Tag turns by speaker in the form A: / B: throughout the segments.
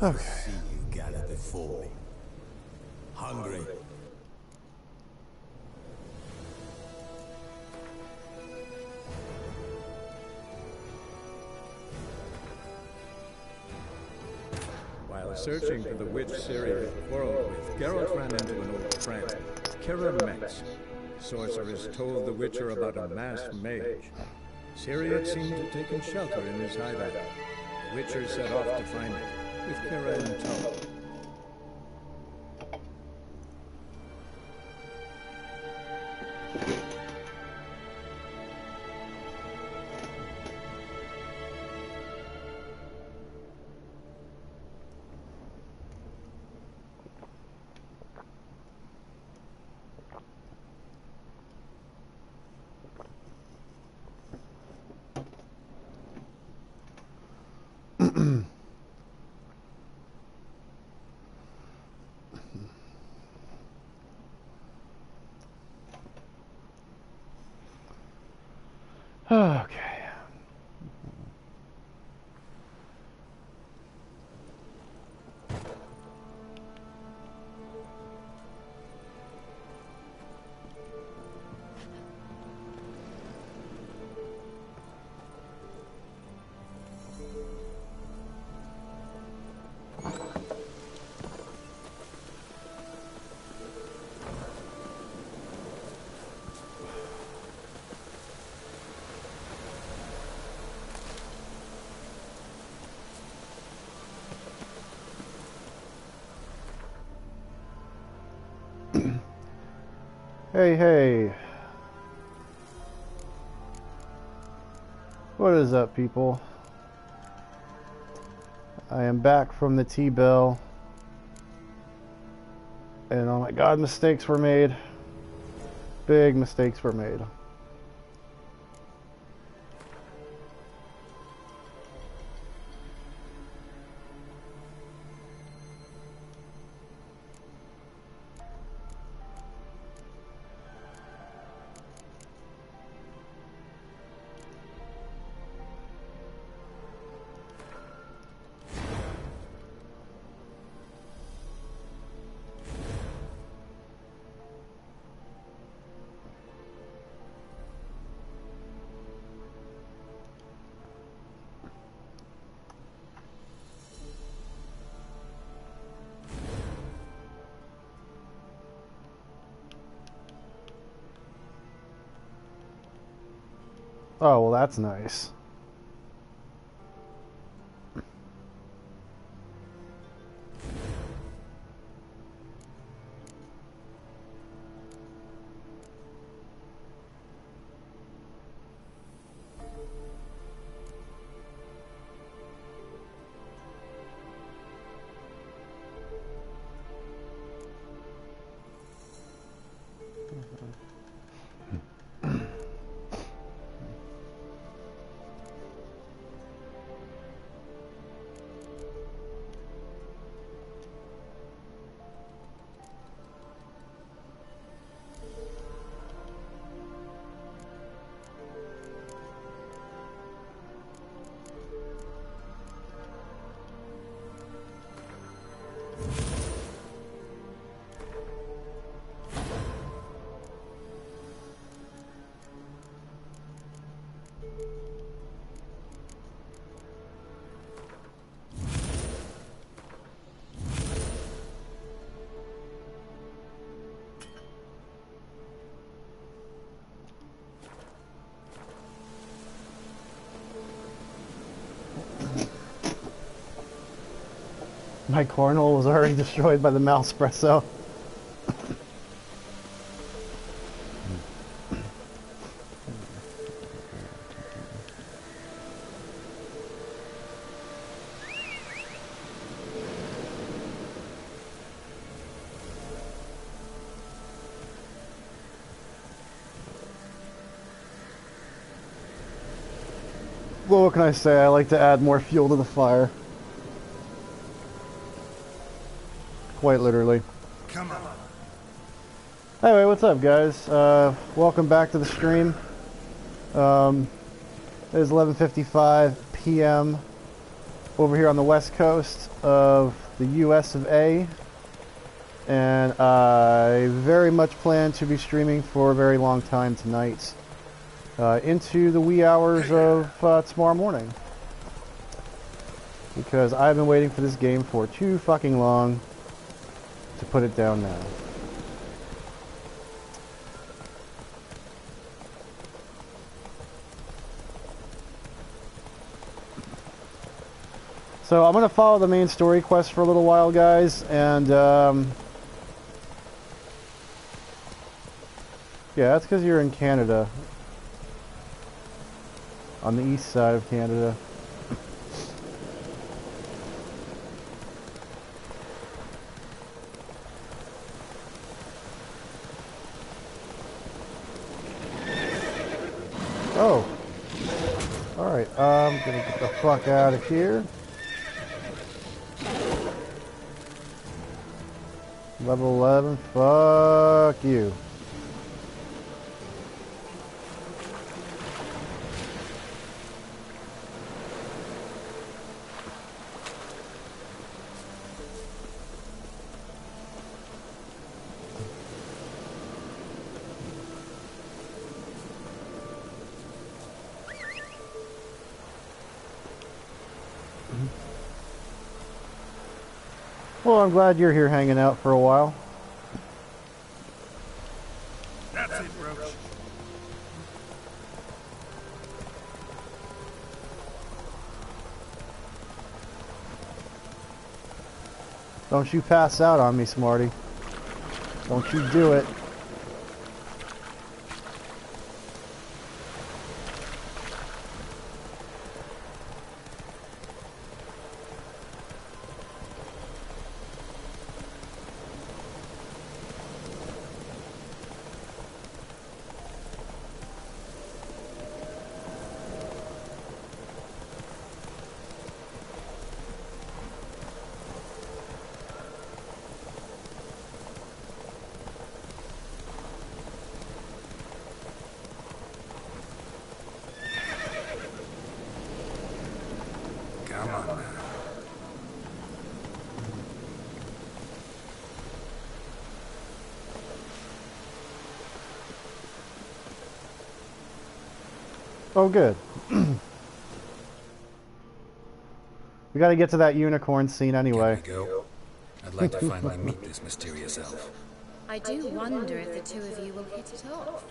A: Okay.
B: See you gather before me. Hungry.
C: While searching for the witch Ciri had quarreled with, Geralt ran into an old friend, Kira Metz. The sorceress told the Witcher about a masked mage. Ciri had seemed to have taken shelter in his hideout. The Witcher set off to find it, with Kira in tow.
A: Okay. Hey, hey. What is up, people? I am back from the T-Bill. And oh my god, mistakes were made. Big mistakes were made. Oh, well, that's nice. My cornhole was already destroyed by the Malespresso. Well, what can I say? I like to add more fuel to the fire. Quite literally.
B: Come on.
A: Anyway, what's up, guys? Welcome back to the stream. It is 11:55 p.m. over here on the west coast of the US of A. And I very much plan to be streaming for a very long time tonight. Into the wee hours of tomorrow morning. Because I've been waiting for this game for too fucking long to put it down now. So I'm going to follow the main story quest for a little while, guys, and yeah, that's because you're in Canada. On the east side of Canada. Oh. Alright, I'm gonna get the fuck out of here. Level 11, fuck you. Well, I'm glad you're here hanging out for a while.
D: That's it, Roach.
A: Don't you pass out on me, Smarty. Don't you do it.
D: Come on now.
A: Oh, good. We gotta get to that unicorn scene anyway.
D: Here we go. I'd like to finally meet this mysterious elf.
E: I do wonder if the two of you will hit it off.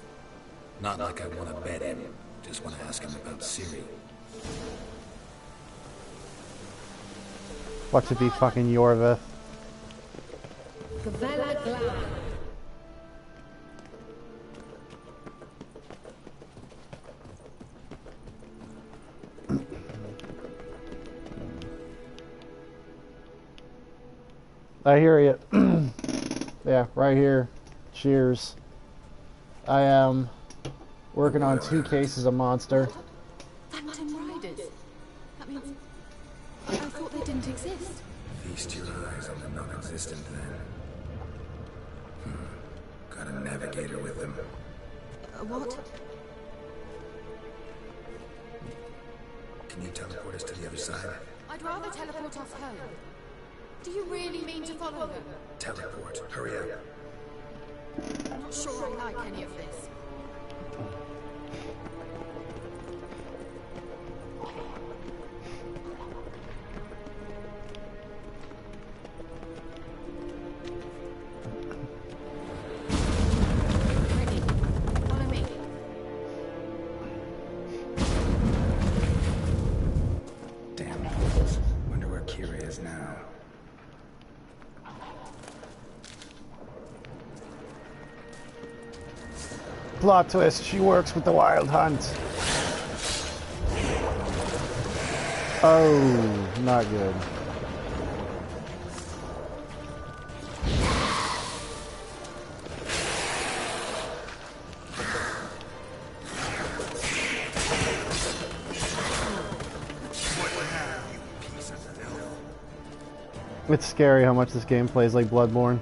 D: Not like I want to bet him. Just want to ask him about Ciri.
A: Watch it be fucking Yorvith. I hear you. Yeah, right here. Cheers. I am working on 2 cases of Monster.
E: Phantom Riders? That means... I thought they didn't exist.
D: Feast your eyes on the non-existent then. Got a navigator with them.
E: What?
D: Can you teleport us to the other side?
E: I'd rather teleport us home. Do you really mean to follow them?
D: Teleport. Hurry up.
E: I'm not sure I like any of this. Ready. Follow me.
D: Damn fools. Wonder where Kira is now.
A: Plot twist, she works with the Wild Hunt. Oh, not good. It's scary how much this game plays like Bloodborne.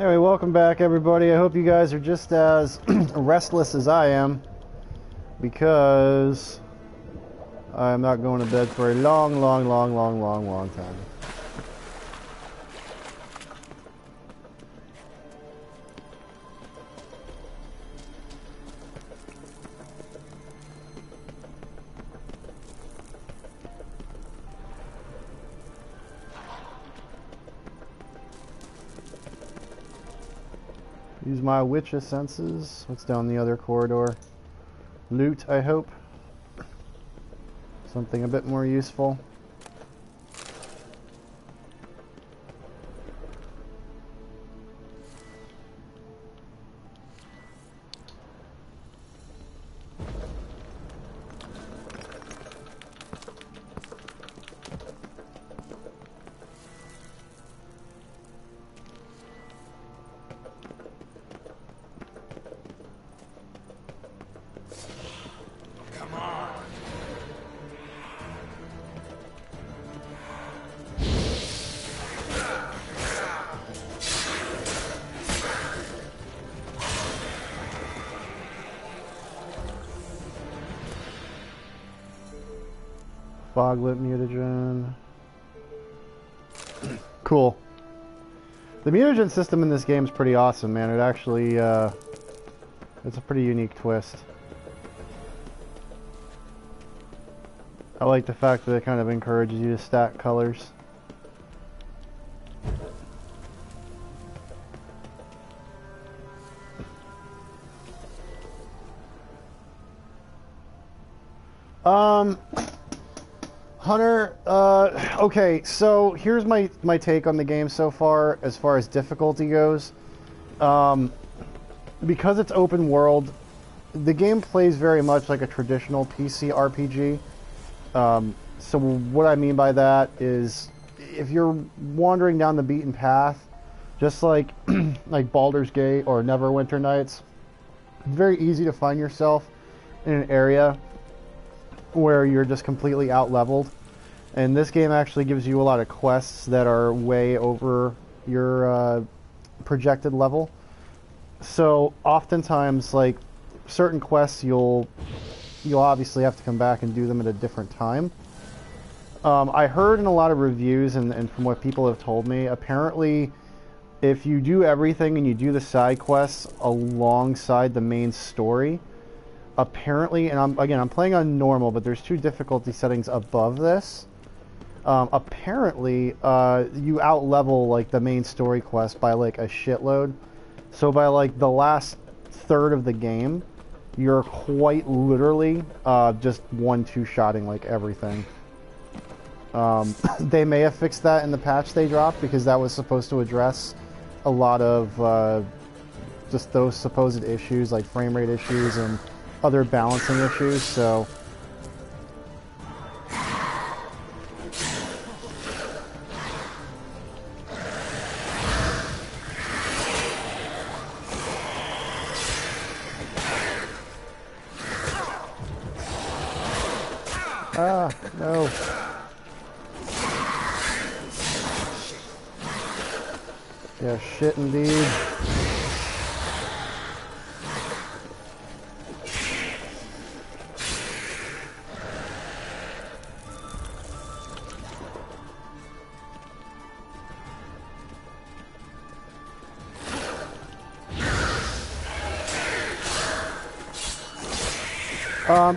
A: Anyway, welcome back, everybody. I hope you guys are just as restless as I am, because I'm not going to bed for a long time. Use my Witcher senses. What's down the other corridor? Loot, I hope. Something a bit more useful. Foglit mutagen. Cool. The mutagen system in this game is pretty awesome, man. It actually, it's a pretty unique twist. I like the fact that it kind of encourages you to stack colors. Hunter, okay, so here's my take on the game so far as difficulty goes. Because it's open world, the game plays very much like a traditional PC RPG. So what I mean by that is, if you're wandering down the beaten path, just like like Baldur's Gate or Neverwinter Nights, it's very easy to find yourself in an area where you're just completely out-leveled. And this game actually gives you a lot of quests that are way over your projected level. So oftentimes, like, certain quests, you'll obviously have to come back and do them at a different time. I heard in a lot of reviews and from what people have told me, apparently if you do everything and you do the side quests alongside the main story, apparently, and I'm playing on normal, but there's 2 difficulty settings above this. Apparently, you out-level, like, the main story quest by, like, a shitload. So by, like, the last third of the game, you're quite literally just 1-2-shotting, like, everything. They may have fixed that in the patch they dropped, because that was supposed to address a lot of just those supposed issues, like frame rate issues and other balancing issues, so... Ah, no. Yeah, shit indeed.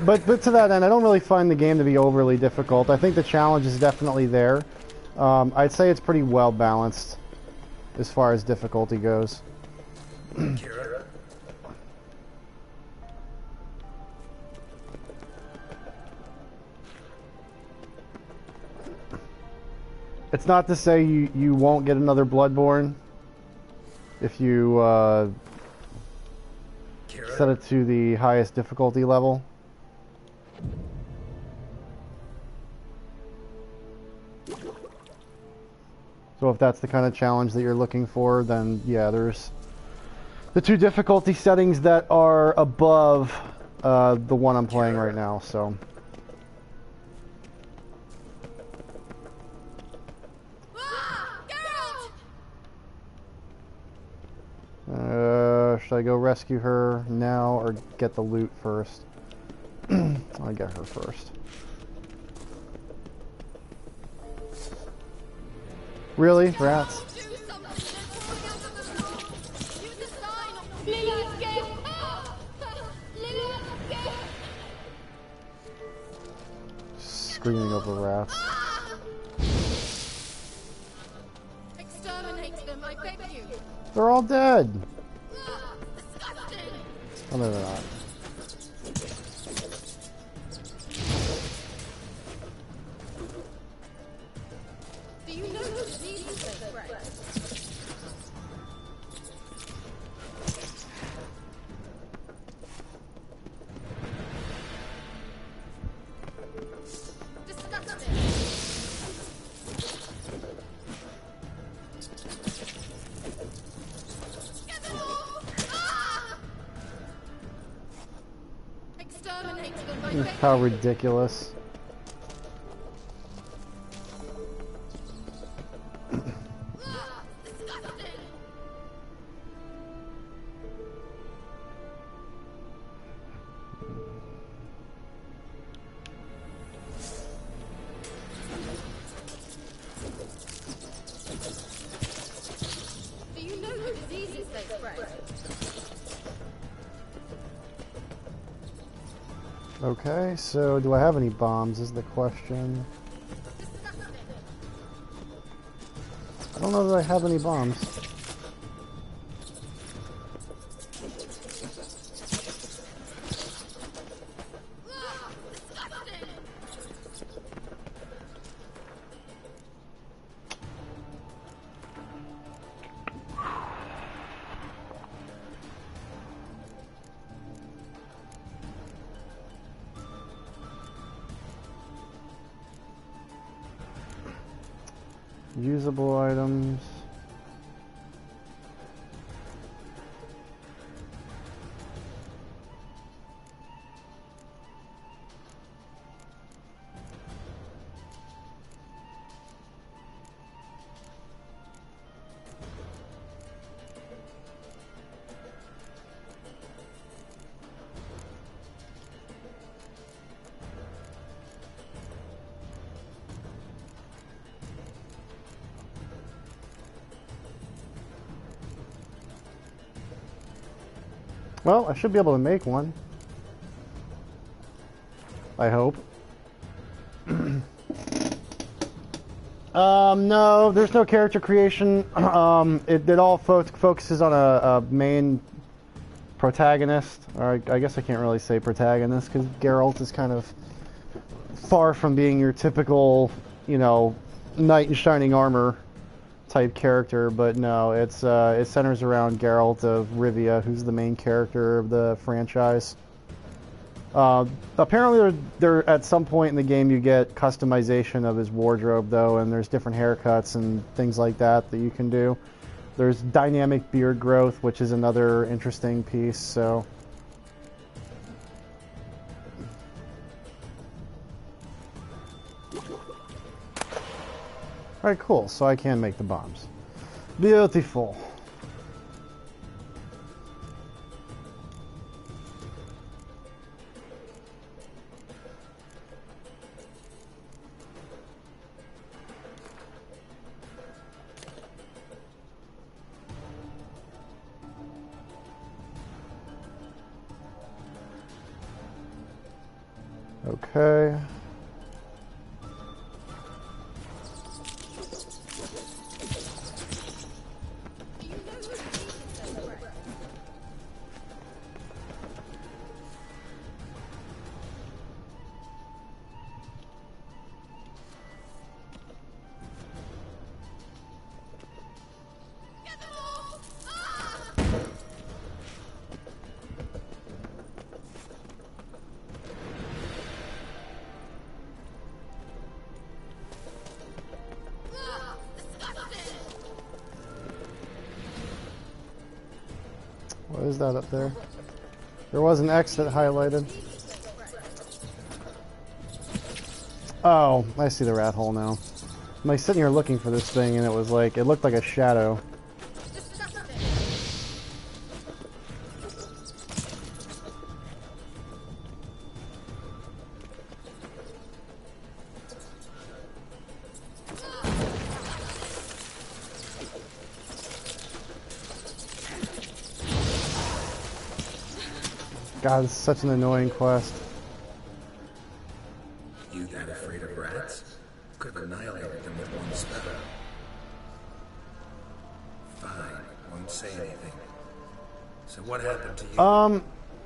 A: But to that end, I don't really find the game to be overly difficult. I think the challenge is definitely there. I'd say it's pretty well balanced as far as difficulty goes. It's not to say you won't get another Bloodborne if you set it to the highest difficulty level. So if that's the kind of challenge that you're looking for, then yeah, there's the 2 difficulty settings that are above the one I'm playing right now, so... Should I go rescue her now or get the loot first? I'll get her first. Really? Rats? Screaming over rats.
E: Exterminate them, I beg you.
A: They're all dead. Oh, no, they're not.
E: Do you know the diseases they spread?
A: How ridiculous.
E: Do you know the diseases they spread?
A: Okay, so do I have any bombs is the question. I don't know that I have any bombs. Usable items. Well, I should be able to make one. I hope. No, there's no character creation. It all focuses on a main protagonist. Or I guess I can't really say protagonist because Geralt is kind of far from being your typical, you know, knight in shining armor type character, but no, it centers around Geralt of Rivia, who's the main character of the franchise. Apparently, there at some point in the game you get customization of his wardrobe, though, and there's different haircuts and things like that you can do. There's dynamic beard growth, which is another interesting piece. So. Alright, cool. So I can make the bombs. Beautiful. Okay. What is that up there? There was an X that highlighted. Oh, I see the rat hole now. I'm like sitting here looking for this thing and it was like, it looked like a shadow. God, it's such an annoying quest.
D: You that afraid of rats? Could have annihilated them with one spell. Fine, won't say anything. So what happened to you?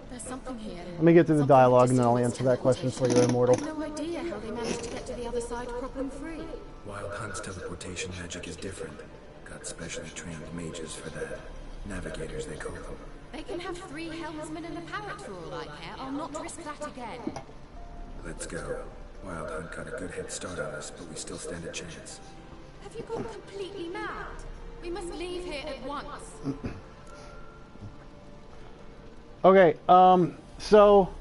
E: There's something here.
A: Let me get through the dialogue and then I'll answer that question for you, Immortal.
E: I have no idea how they managed to get to the other side problem-free.
D: Wild Hunt's teleportation magic is different. Got specially trained mages for that. Navigators, they call them.
E: They can have 3 helmsmen and a parrot for all I care. I'll not risk that again.
D: Let's go. Wild Hunt got a good head start on us, but we still stand a chance.
E: Have you gone completely mad? We must leave here at once.
A: Okay, so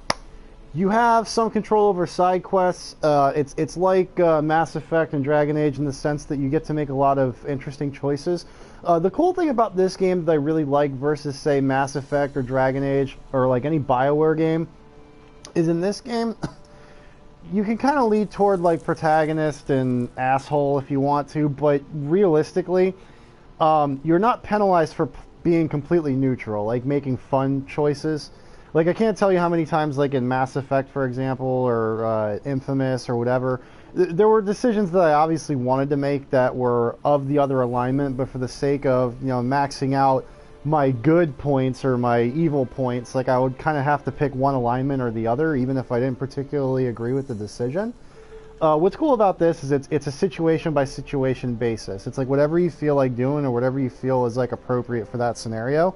A: you have some control over side quests. It's like Mass Effect and Dragon Age in the sense that you get to make a lot of interesting choices. The cool thing about this game that I really like versus, say, Mass Effect or Dragon Age or like any BioWare game is in this game you can kind of lead toward like protagonist and asshole if you want to, but realistically, you're not penalized for being completely neutral, like making fun choices. Like, I can't tell you how many times, like in Mass Effect, for example, or Infamous or whatever, there were decisions that I obviously wanted to make that were of the other alignment, but for the sake of, you know, maxing out my good points or my evil points, like I would kind of have to pick one alignment or the other, even if I didn't particularly agree with the decision. What's cool about this is it's a situation by situation basis. It's like whatever you feel like doing or whatever you feel is like appropriate for that scenario,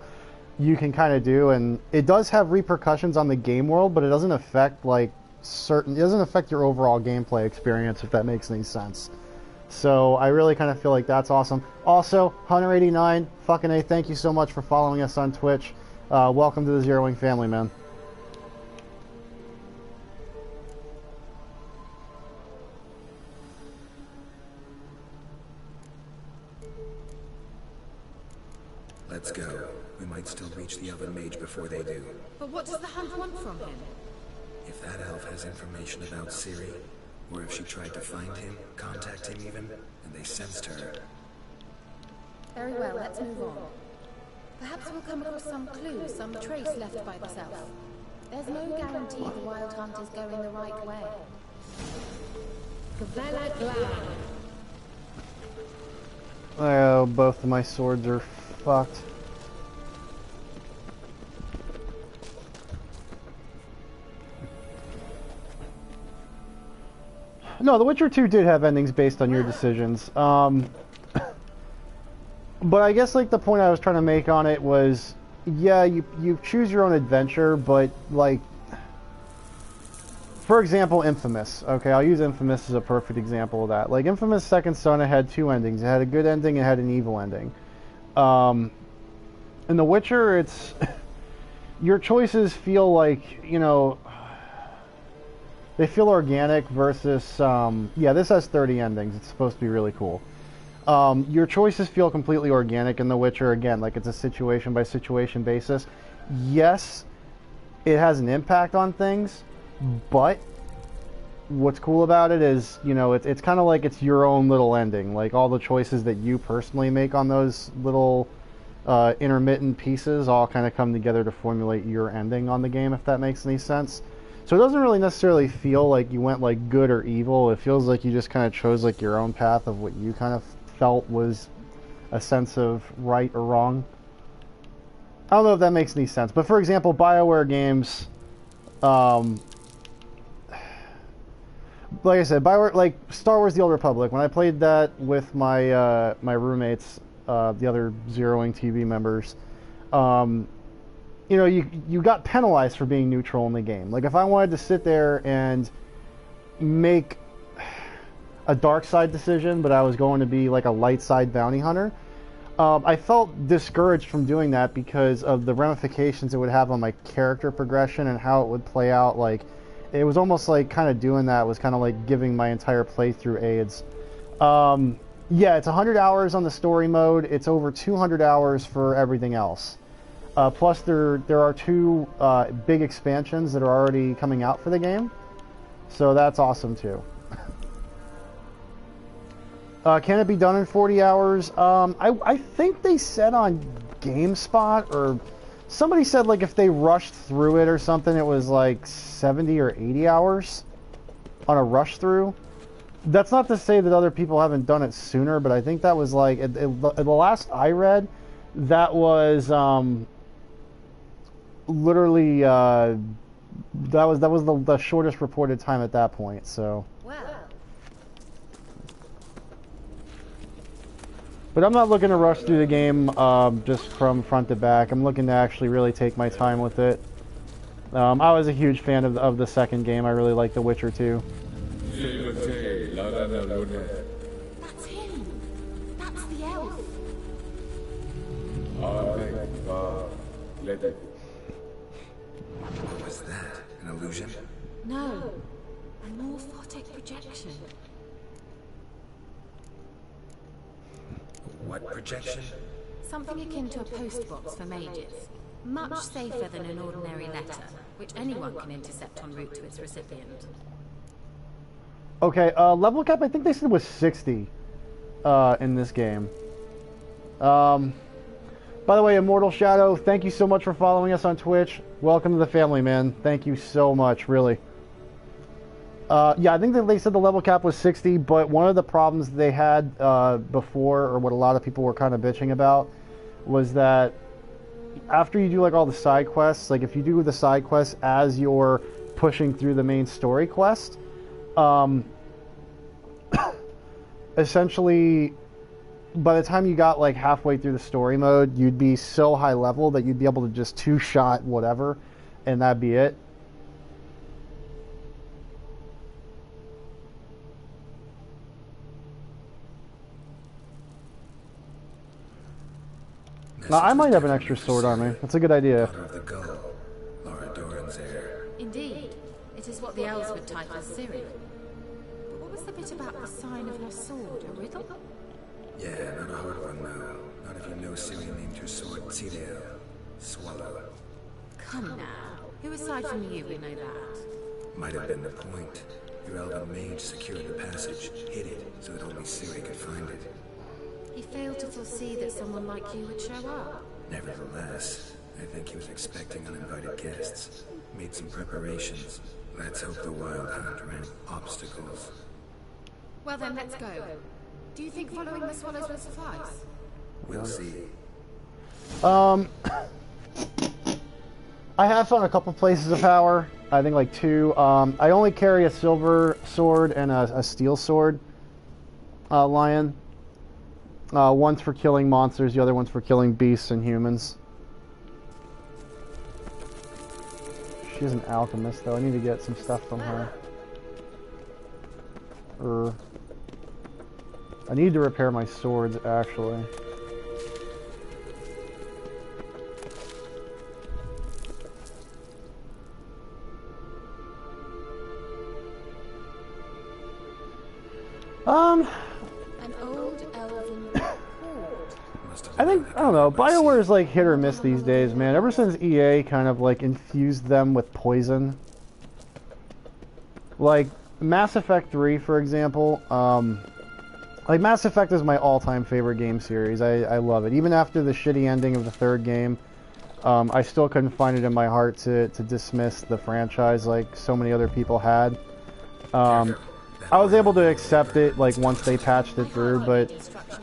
A: you can kind of do, and it does have repercussions on the game world, but it doesn't affect like it doesn't affect your overall gameplay experience, if that makes any sense. So I really kind of feel like that's awesome. Also, Hunter89, fucking A, thank you so much for following us on Twitch. Welcome to the Zerowing family, man.
D: Let's go. We might still reach the Oven Mage before they do.
E: But what does the Hunt want from him?
D: If that elf has information about Ciri, or if she tried to find him, contact him even, and they sensed her.
E: Very well, let's move on. Perhaps we'll come across some clue, some trace left by the self. There's no guarantee the Wild Hunt is going the right way. Gavella Glad.
A: Oh, both of my swords are fucked. No, The Witcher 2 did have endings based on your decisions. But I guess like the point I was trying to make on it was, yeah, you choose your own adventure, but like, for example, Infamous. Okay, I'll use Infamous as a perfect example of that. Like, Infamous Second Son, it had 2 endings. It had a good ending, it had an evil ending. In The Witcher, it's your choices feel like, you know, they feel organic versus, yeah, this has 30 endings. It's supposed to be really cool. Your choices feel completely organic in The Witcher. Again, like it's a situation by situation basis. Yes, it has an impact on things, but what's cool about it is, you know, it's kind of like it's your own little ending. Like all the choices that you personally make on those little intermittent pieces all kind of come together to formulate your ending on the game, if that makes any sense. So it doesn't really necessarily feel like you went like good or evil. It feels like you just kind of chose like your own path of what you kind of felt was a sense of right or wrong. I don't know if that makes any sense, but for example, BioWare games, like I said, BioWare, like Star Wars: The Old Republic. When I played that with my my roommates, the other XerowingTV members, you know, you got penalized for being neutral in the game. Like if I wanted to sit there and make a dark side decision, but I was going to be like a light side bounty hunter, I felt discouraged from doing that because of the ramifications it would have on my character progression and how it would play out. Like it was almost like kind of doing that was kind of like giving my entire playthrough AIDS. Yeah, it's 100 hours on the story mode. It's over 200 hours for everything else. Plus, there are 2 big expansions that are already coming out for the game, so that's awesome too. Can it be done in 40 hours? I think they said on GameSpot or somebody said like if they rushed through it or something, it was like 70 or 80 hours on a rush through. That's not to say that other people haven't done it sooner, but I think that was like the last I read, that was literally that was the shortest reported time at that point. So.
E: Well.
A: But I'm not looking to rush through the game just from front to back. I'm looking to actually really take my time with it. I was a huge fan of the second game. I really like The Witcher 2.
E: That's him. That's the elf.
D: What was that? An illusion?
E: No. A morphotic projection.
D: What projection?
E: Something akin to a postbox for mages. Much safer than an ordinary letter, which anyone can intercept en route to its recipient.
A: Okay, level cap I think they said was 60 in this game. By the way, Immortal Shadow, thank you so much for following us on Twitch. Welcome to the family, man. Thank you so much, really. Yeah, I think that they said the level cap was 60, but one of the problems they had before, or what a lot of people were kind of bitching about, was that after you do like all the side quests, like if you do the side quests as you're pushing through the main story quest, essentially by the time you got like halfway through the story mode, you'd be so high level that you'd be able to just two-shot whatever, and that'd be it. Now, I might have an extra sword on me. That's a good idea.
E: Indeed. It is what the elves would type as Ciri. But what was the bit about the sign of her sword? A riddle?
D: Yeah, not a hard one, no. Not if you know Ciri named her sword Tidale. Swallow.
E: Come now. Who aside from you would know that?
D: Might have been the point. Your elven mage secured the passage, hid it, so that only Ciri could find it.
E: He failed to foresee that someone like you would show up.
D: Nevertheless, I think he was expecting uninvited guests. Made some preparations. Let's hope the Wild Hunt ran obstacles.
E: Well then, let's go. Do you think following the swallows will suffice?
D: We'll see.
A: I have found a couple places of power. I think like 2. I only carry a silver sword and a steel sword. Lion. One's for killing monsters, the other one's for killing beasts and humans. She's an alchemist, though. I need to get some stuff from her. I need to repair my swords, actually.
E: An old elven hoard.
A: I think, I don't know, BioWare is like hit or miss these days, man. Ever since EA kind of like infused them with poison. Like, Mass Effect 3, for example, like, Mass Effect is my all-time favorite game series. I love it. Even after the shitty ending of the third game, I still couldn't find it in my heart to dismiss the franchise like so many other people had. I was able to accept it, like, once they patched it through, but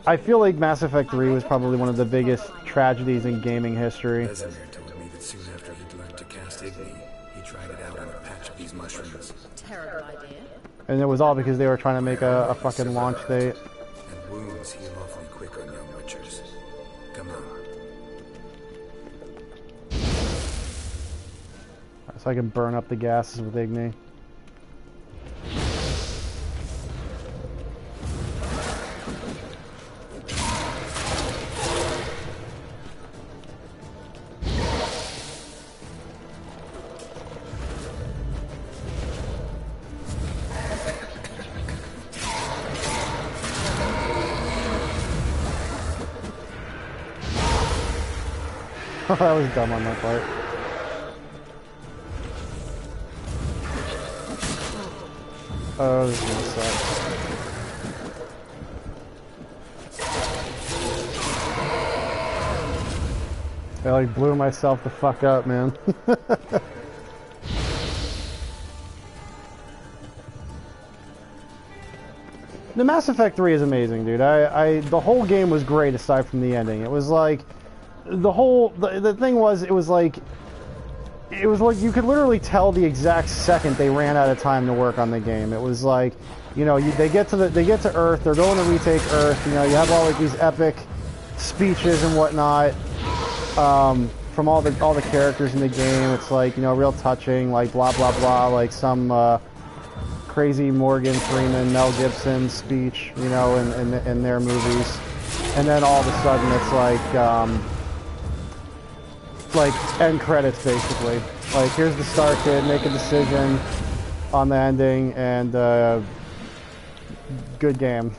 A: I feel like Mass Effect 3 was probably one of the biggest tragedies in gaming history.
D: Vesemir told me that soon after he'd learned to cast Igni, he tried it out on a patch of these mushrooms.
E: Terrible idea.
A: And it was all because they were trying to make a fucking launch date.
D: And wounds heal awfully quick on young witchers. Come on.
A: So I can burn up the gases with Igni. That was dumb on my part. Oh, this is gonna suck. I like blew myself the fuck up, man. The Mass Effect 3 is amazing, dude. The whole game was great aside from the ending. It was like the thing was it was like you could literally tell the exact second they ran out of time to work on the game. It was like, you know, they get to Earth, they're going to retake Earth. You know, you have all like these epic speeches and whatnot from all the characters in the game. It's like, you know, real touching, like blah blah blah, like some crazy Morgan Freeman, Mel Gibson speech, you know, in their movies. And then all of a sudden it's like end credits basically. Like, here's the Star Kid, make a decision on the ending, and good game.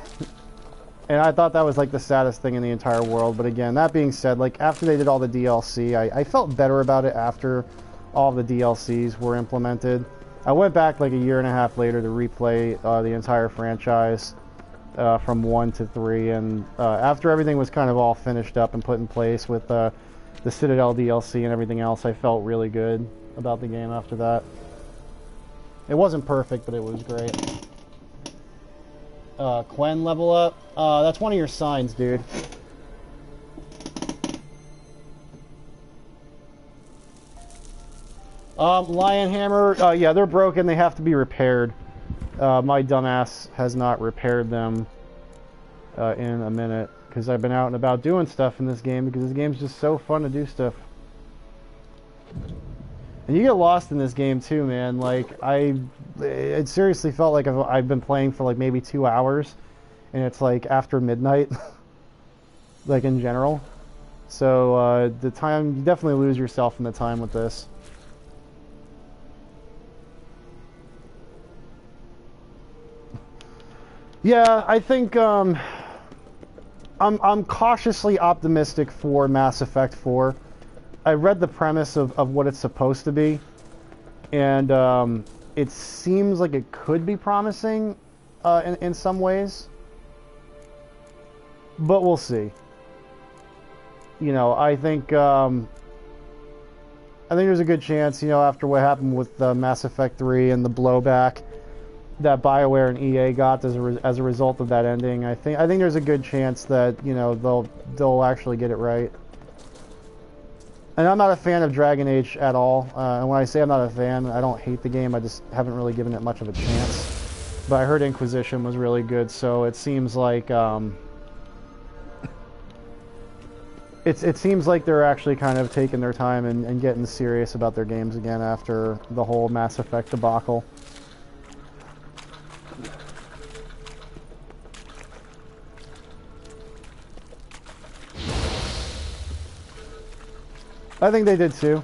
A: And I thought that was like the saddest thing in the entire world. But again, that being said, like after they did all the DLC, I felt better about it after all the DLCs were implemented. I went back like a year and a half later to replay the entire franchise from 1 to 3, and after everything was kind of all finished up and put in place with the Citadel DLC and everything else, I felt really good about the game after that. It wasn't perfect, but it was great. Quen level up? That's one of your signs, dude. Lionhammer, yeah, they're broken. They have to be repaired. My dumbass has not repaired them in a minute, because I've been out and about doing stuff in this game, because this game's just so fun to do stuff. And you get lost in this game too, man. Like, it seriously felt like I've been playing for like maybe 2 hours, and it's like after midnight, like in general. So the time, you definitely lose yourself in the time with this. Yeah, I think I'm cautiously optimistic for Mass Effect 4. I read the premise of what it's supposed to be, and it seems like it could be promising in some ways, but we'll see. You know, I think there's a good chance, you know, after what happened with Mass Effect 3 and the blowback that BioWare and EA got as a result of that ending, I think there's a good chance that, you know, they'll actually get it right. And I'm not a fan of Dragon Age at all. And when I say I'm not a fan, I don't hate the game. I just haven't really given it much of a chance. But I heard Inquisition was really good, so it seems like it seems like they're actually kind of taking their time and getting serious about their games again after the whole Mass Effect debacle. I think they did too.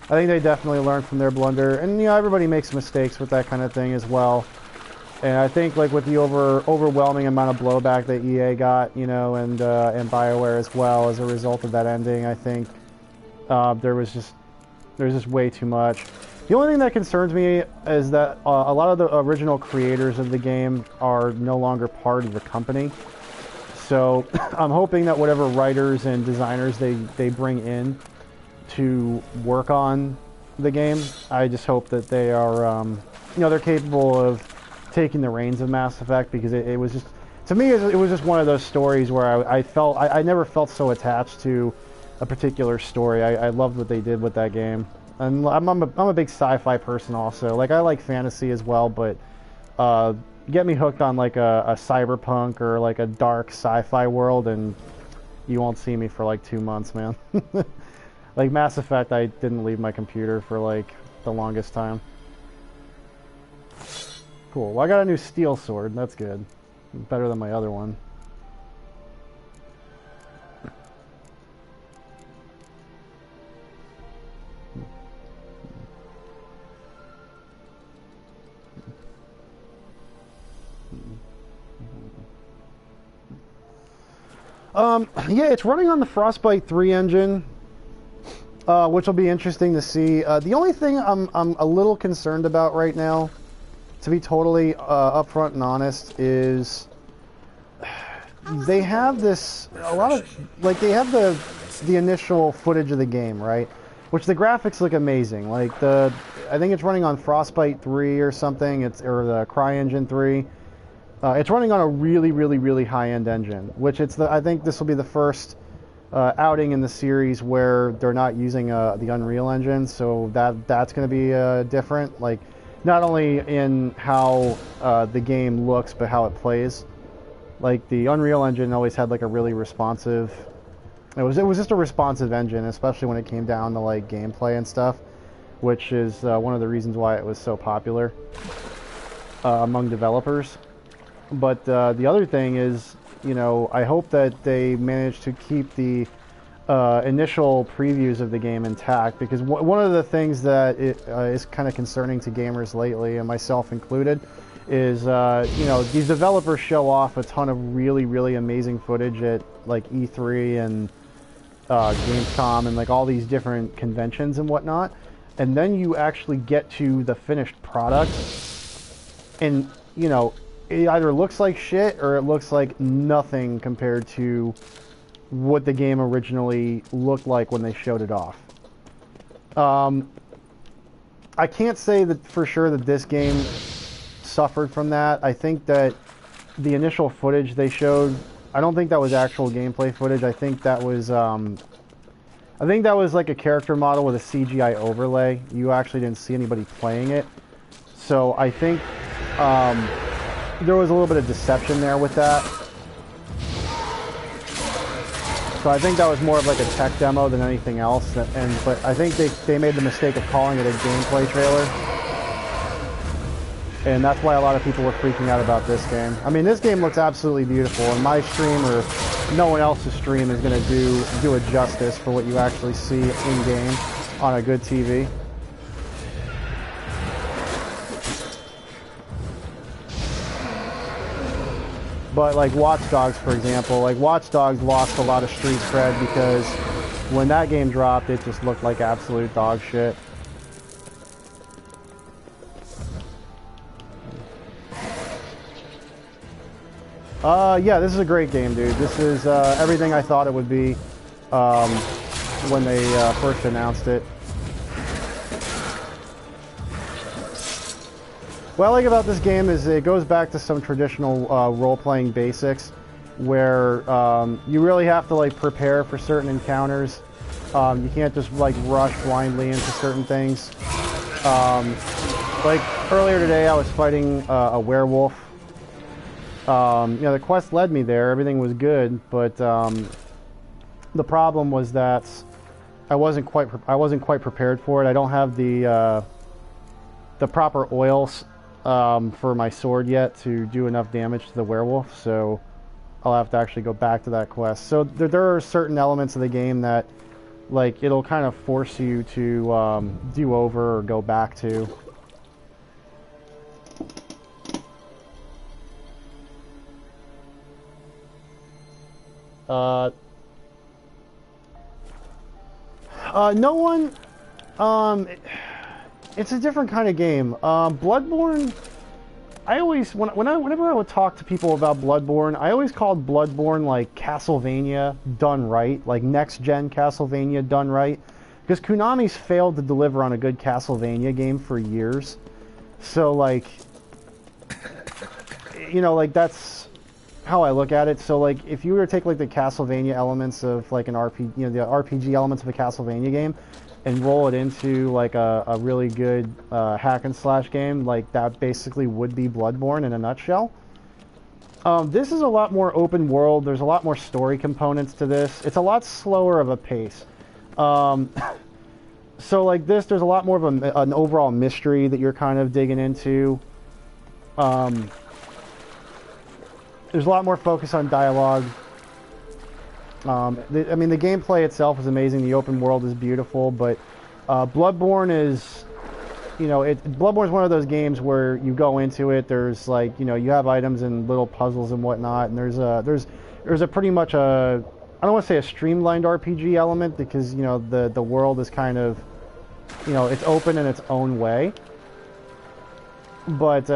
A: I think they definitely learned from their blunder, and you know, everybody makes mistakes with that kind of thing as well. And I think, like, with the overwhelming amount of blowback that EA got, you know, and BioWare as well as a result of that ending, I think there's just way too much. The only thing that concerns me is that a lot of the original creators of the game are no longer part of the company. So I'm hoping that whatever writers and designers they bring in to work on the game, I just hope that they are, you know, they're capable of taking the reins of Mass Effect, because it was just, to me, it was just one of those stories where I never felt so attached to a particular story. I loved what they did with that game, and I'm a big sci-fi person also. Like, I like fantasy as well, but get me hooked on like a cyberpunk or like a dark sci-fi world, and you won't see me for like 2 months, man. Like Mass Effect, I didn't leave my computer for like the longest time. Cool. Well, I got a new steel sword. That's good. Better than my other one. Yeah, it's running on the Frostbite 3 engine, which will be interesting to see. The only thing I'm a little concerned about right now, to be totally upfront and honest, is they have this, they have the initial footage of the game, right? Which the graphics look amazing. Like I think it's running on Frostbite 3 or something. Or the CryEngine 3. It's running on a really, really, really high-end engine. Which I think this will be the first outing in the series where they're not using the Unreal Engine. So that's going to be different. Like, not only in how the game looks, but how it plays. Like, the Unreal Engine always had like a really responsive. It was just a responsive engine, especially when it came down to like gameplay and stuff, which is one of the reasons why it was so popular among developers. But the other thing is, you know, I hope that they manage to keep the initial previews of the game intact, because one of the things that is kind of concerning to gamers lately, and myself included, is you know, these developers show off a ton of really, really amazing footage at like E3 and Gamescom and like all these different conventions and whatnot, and then you actually get to the finished product and, you know, it either looks like shit or it looks like nothing compared to what the game originally looked like when they showed it off. I can't say that for sure that this game suffered from that. I think that the initial footage they showed, I don't think that was actual gameplay footage. I think that was like a character model with a CGI overlay. You actually didn't see anybody playing it. So I think there was a little bit of deception there with that. So I think that was more of like a tech demo than anything else. But I think they made the mistake of calling it a gameplay trailer. And that's why a lot of people were freaking out about this game. I mean, this game looks absolutely beautiful, and my stream or no one else's stream is going to do it justice for what you actually see in-game on a good TV. But like Watch Dogs, for example, like Watch Dogs lost a lot of street cred because when that game dropped, it just looked like absolute dog shit. Yeah, this is a great game, dude. This is everything I thought it would be when they first announced it. What I like about this game is it goes back to some traditional role-playing basics, where you really have to like prepare for certain encounters. You can't just like rush blindly into certain things. Like earlier today, I was fighting a werewolf. You know, the quest led me there. Everything was good, but the problem was that I wasn't quite prepared for it. I don't have the proper oils for my sword yet to do enough damage to the werewolf, so I'll have to actually go back to that quest. So there are certain elements of the game that, like, it'll kind of force you to do over or go back to. No one. It's a different kind of game. Bloodborne. I always, whenever I would talk to people about Bloodborne, I always called Bloodborne like Castlevania done right, like next-gen Castlevania done right, because Konami's failed to deliver on a good Castlevania game for years. So, like, you know, like that's how I look at it. So, like, if you were to take like the Castlevania elements of like an RPG, you know, the RPG elements of a Castlevania game, and roll it into like a really good hack and slash game, like that basically would be Bloodborne in a nutshell. This is a lot more open world. There's a lot more story components to this. It's a lot slower of a pace. So like this, there's a lot more of an overall mystery that you're kind of digging into. There's a lot more focus on dialogue. I mean, the gameplay itself is amazing. The open world is beautiful, but Bloodborne is, you know, Bloodborne is one of those games where you go into it. There's like, you know, you have items and little puzzles and whatnot, and there's a pretty much I don't want to say a streamlined RPG element, because, you know, the world is kind of, you know, it's open in its own way, but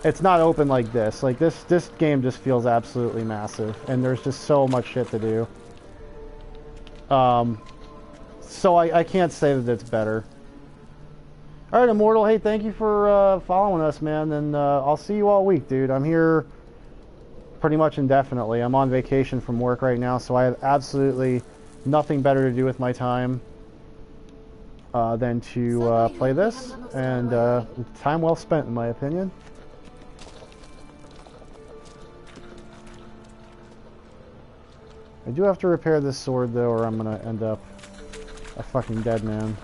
A: it's not open like this. Like this game just feels absolutely massive, and there's just so much shit to do. So I can't say that it's better. Alright, Immortal, hey, thank you for following us, man, and I'll see you all week, dude. I'm here pretty much indefinitely. I'm on vacation from work right now, so I have absolutely nothing better to do with my time than to play this, and time well spent, in my opinion. I do have to repair this sword, though, or I'm gonna end up a fucking dead man.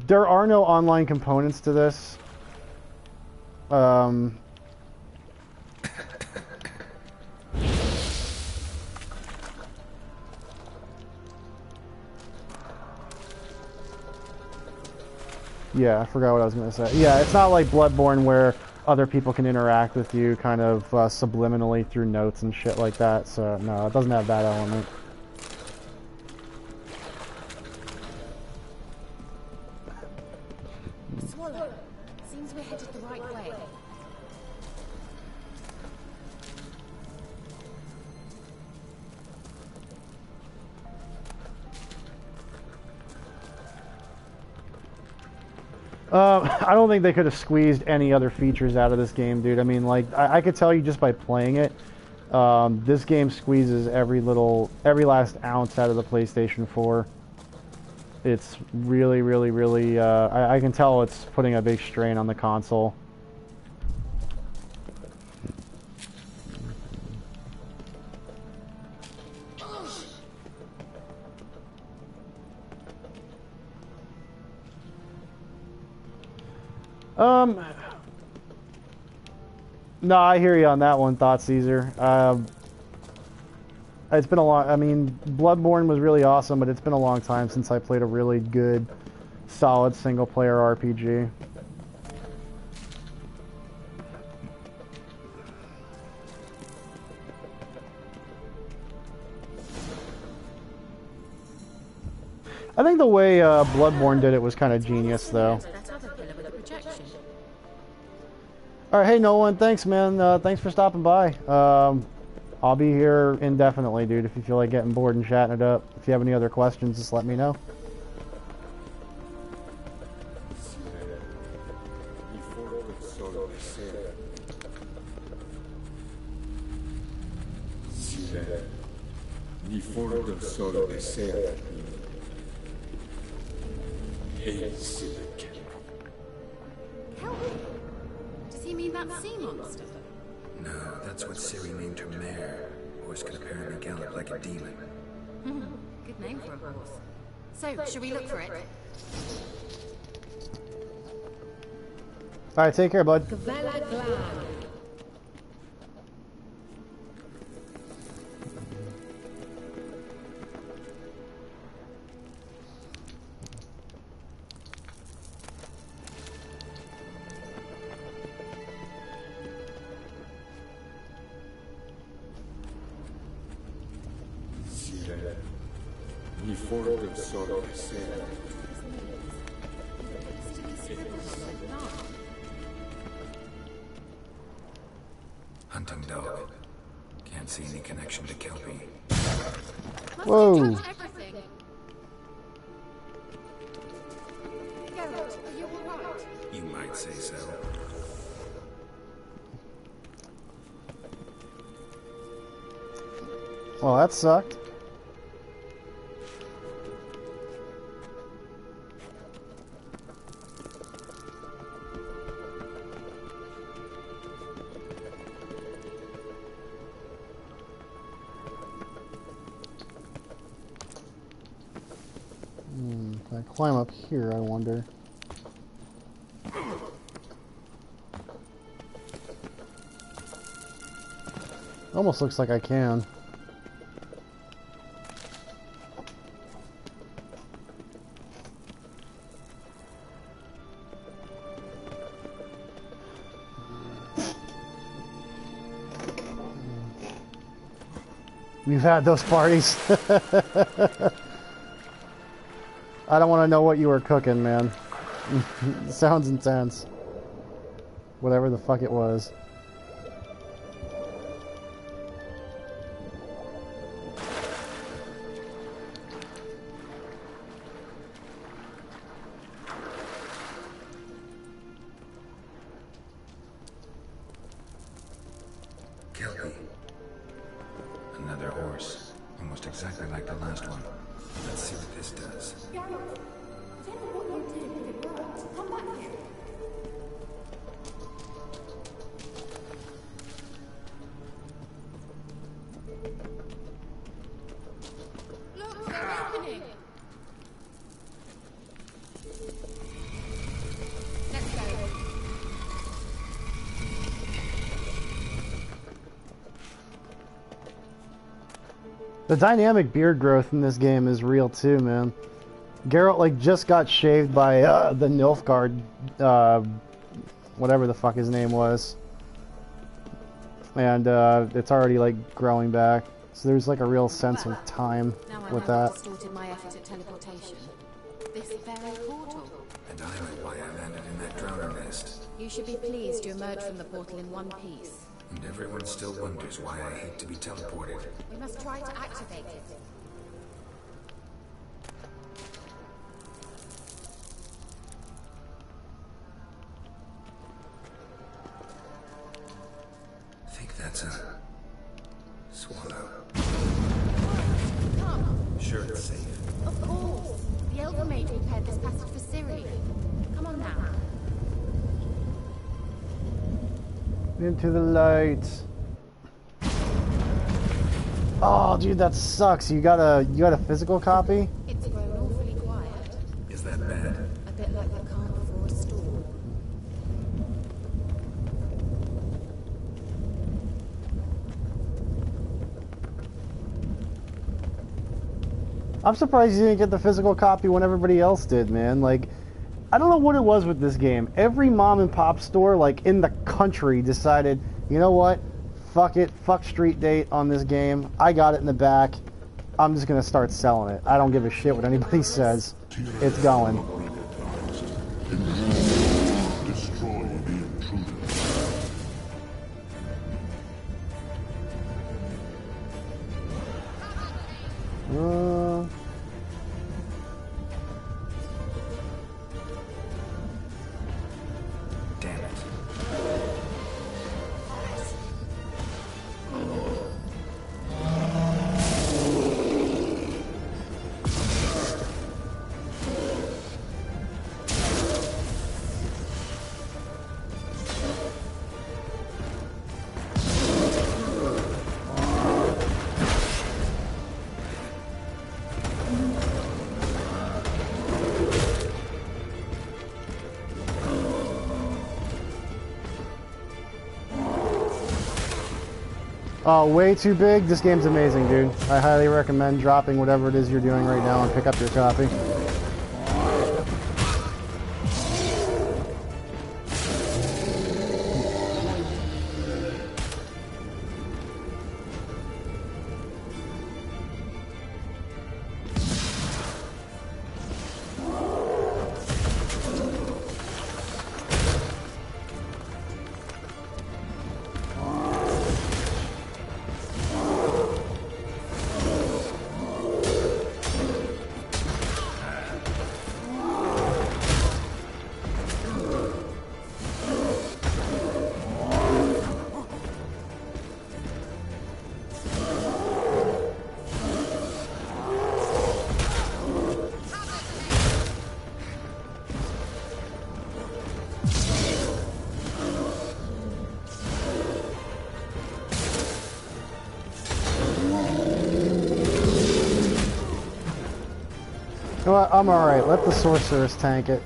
A: There are no online components to this. Yeah, I forgot what I was going to say. Yeah, it's not like Bloodborne where other people can interact with you kind of subliminally through notes and shit like that. So, no, it doesn't have that element.
E: Swallow. Seems we're headed the right way.
A: I don't think they could have squeezed any other features out of this game, dude. I mean, like, I could tell you just by playing it, this game squeezes every last ounce out of the PlayStation 4. It's really, really, really, I can tell it's putting a big strain on the console. No, I hear you on that one, Thought Caesar. It's been a long, I mean, Bloodborne was really awesome, but it's been a long time since I played a really good, solid single-player RPG. I think the way Bloodborne did it was kind of genius, though. Alright, hey Nolan, thanks man, thanks for stopping by. I'll be here indefinitely, dude, if you feel like getting bored and chatting it up. If you have any other questions, just let me know.
E: Does he mean that sea monster?
D: No, that's what Ciri named her mare. Horse can apparently gallop like a demon.
E: Good name for a horse. So, should we look for it?
A: Alright, take care, bud.
D: Hunting dog. Can't see any connection to Kelpie.
A: Whoa.
E: Everything. Geralt, are you alright?
D: You might say so.
A: Well, that sucked. Can I climb up here, I wonder? Almost looks like I can. We've had those parties. I don't want to know what you were cooking, man. Sounds intense. Whatever the fuck it was.
D: Another horse. Almost exactly like the last one. Let's see what this does.
E: Geralt, whatever what you did, if it worked, come back here. Look, they're opening. Let's go.
A: The dynamic beard growth in this game is real too, man. Geralt like just got shaved by the Nilfgaard, whatever the fuck his name was, and it's already like growing back. So there's like a real sense of time with that.
E: Distorted my effort at teleportation. This very portal.
D: And I know why I landed in that drowner nest.
E: You should be pleased to emerge from the portal in one piece.
D: And everyone still wonders why I hate to be teleported.
E: We must try to activate it.
D: I think that's a swallow.
E: Come.
D: Sure it's safe.
E: Of course. The Elder Mage prepared this passage for Ciri. Come on now.
A: Into the light. Oh, dude, that sucks. You got a physical copy?
E: It's grown awfully quiet.
D: Is that bad?
E: A bit like the calm before a storm.
A: I'm surprised you didn't get the physical copy when everybody else did, man. Like, I don't know what it was with this game. Every mom and pop store, like, in the country decided, you know what? Fuck it. Fuck Street Date on this game. I got it in the back. I'm just gonna start selling it. I don't give a shit what anybody says. It's going.
F: Destroy the intruder.
D: Damn it.
A: Oh, way too big? This game's amazing, dude. I highly recommend dropping whatever it is you're doing right now and pick up your copy. You know what? I'm alright. Let the sorceress tank it.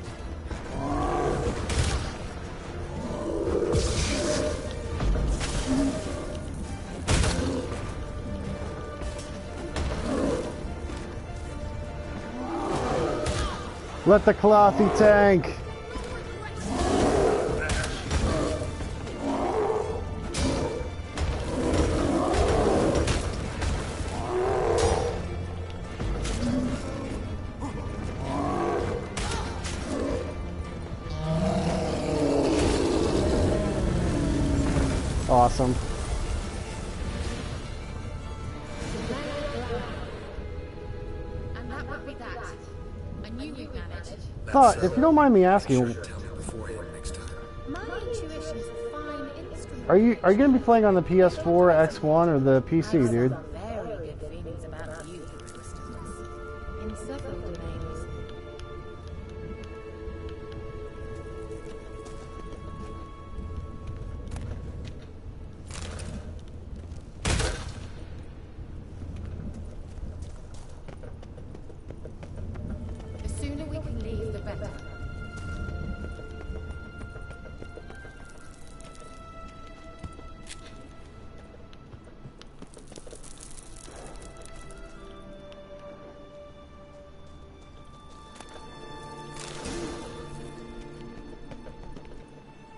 A: Let the clothy tank. Awesome.
E: And that would be that. I knew we'd manage.
A: But if you don't mind me asking,
D: Tell me beforehand next time.
E: My intuition's a fine instrument.
A: are you gonna be playing on the PS4, X1, or the PC, dude?
E: Very good feelings about you, in several domains. The sooner we can leave, the better.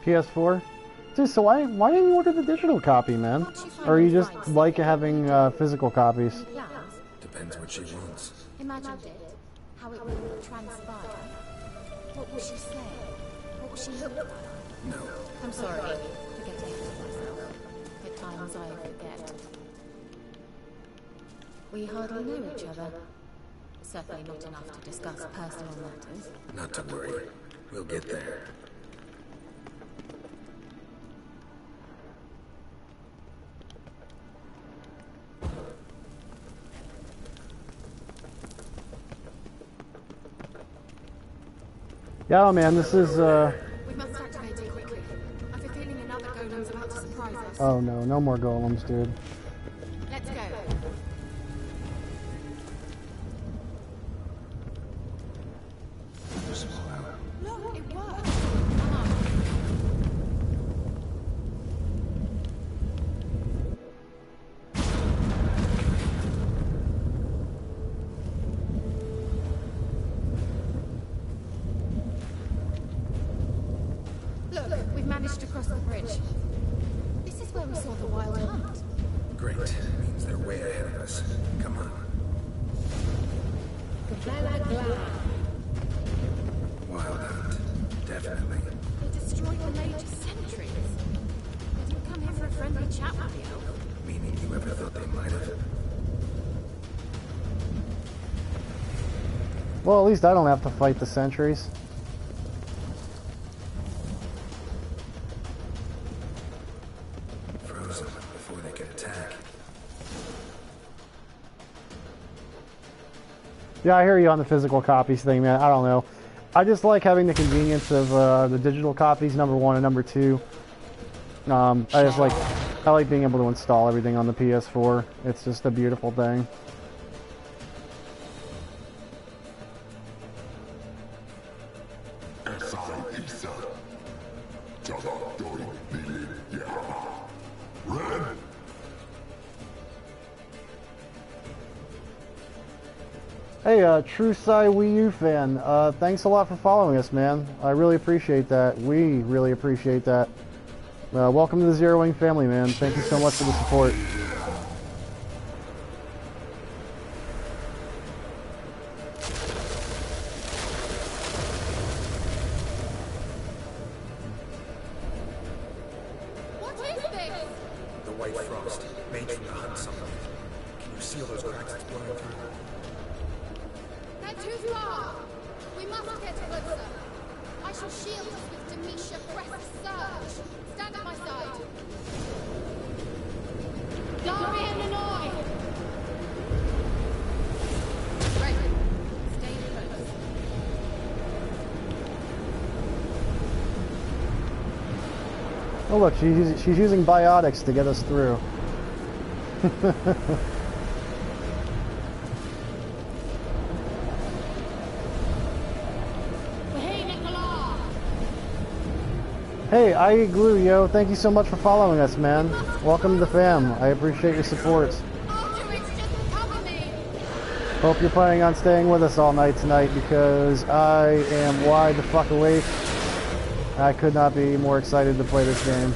A: PS4? Dude, so why didn't you order the digital copy, man? Or you just like having physical copies?
E: Plans?
D: Depends what she wants.
E: Imagined it. How it would transpire. What would she say? What would she look like?
D: No.
E: I'm sorry for getting ahead of myself. At times I forget. We hardly know each other. Certainly not enough to discuss personal matters.
D: Not to worry. We'll get there.
A: Yeah, man, this is,
E: We must activate it quickly. I've a feeling another golem's about to surprise us.
A: oh no, no more golems, dude.
E: Let's go. Look, it worked. Come on. Look, we've managed to cross the bridge. This is where we saw the wild hunt.
D: Great. Means they're way ahead of us. Come on. Wild hunt. Definitely.
E: They destroyed the major sentries. They didn't come here for a friendly chat with you.
D: Meaning you ever thought they might have?
A: Well, at least I don't have to fight the sentries.
D: Frozen before they could attack.
A: Yeah, I hear you on the physical copies thing, man. I don't know. I just like having the convenience of the digital copies, number one, and number two. I like being able to install everything on the PS4. It's just a beautiful thing. Hey, True Sai Wii U fan, thanks a lot for following us, man. I really appreciate that. We really appreciate that. Welcome to the Zero Wing family, man. Thank you so much for the support.
E: What is this?
D: The white frost. Made from the hunt something. Can you seal those cracks it's blowing through?
E: They're too far. We must get closer. I shall shield us with Demisha Crest Surge. Stand at my side. Darby and Hanoi! Right. Stay close.
A: Oh look, she's using biotics to get us through. Hey, I Glue, yo, thank you so much for following us, man. Welcome to the fam. I appreciate your support. Hope you're planning on staying with us all night tonight because I am wide the fuck awake. I could not be more excited to play this game.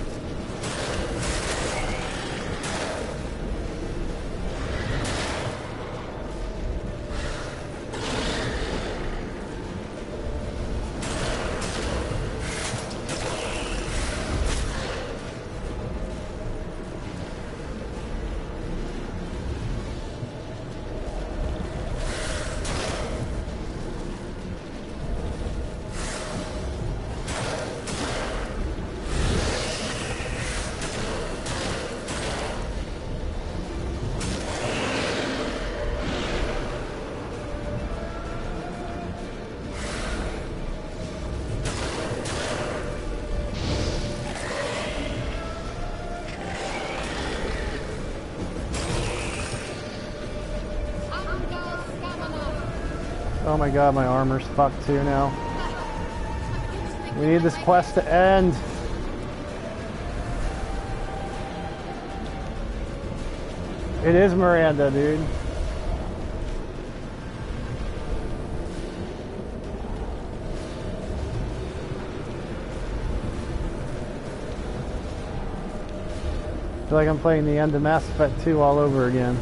A: Oh my god, my armor's fucked too now. We need this quest to end. It is Miranda, dude. I feel like I'm playing the end of Mass Effect 2 all over again.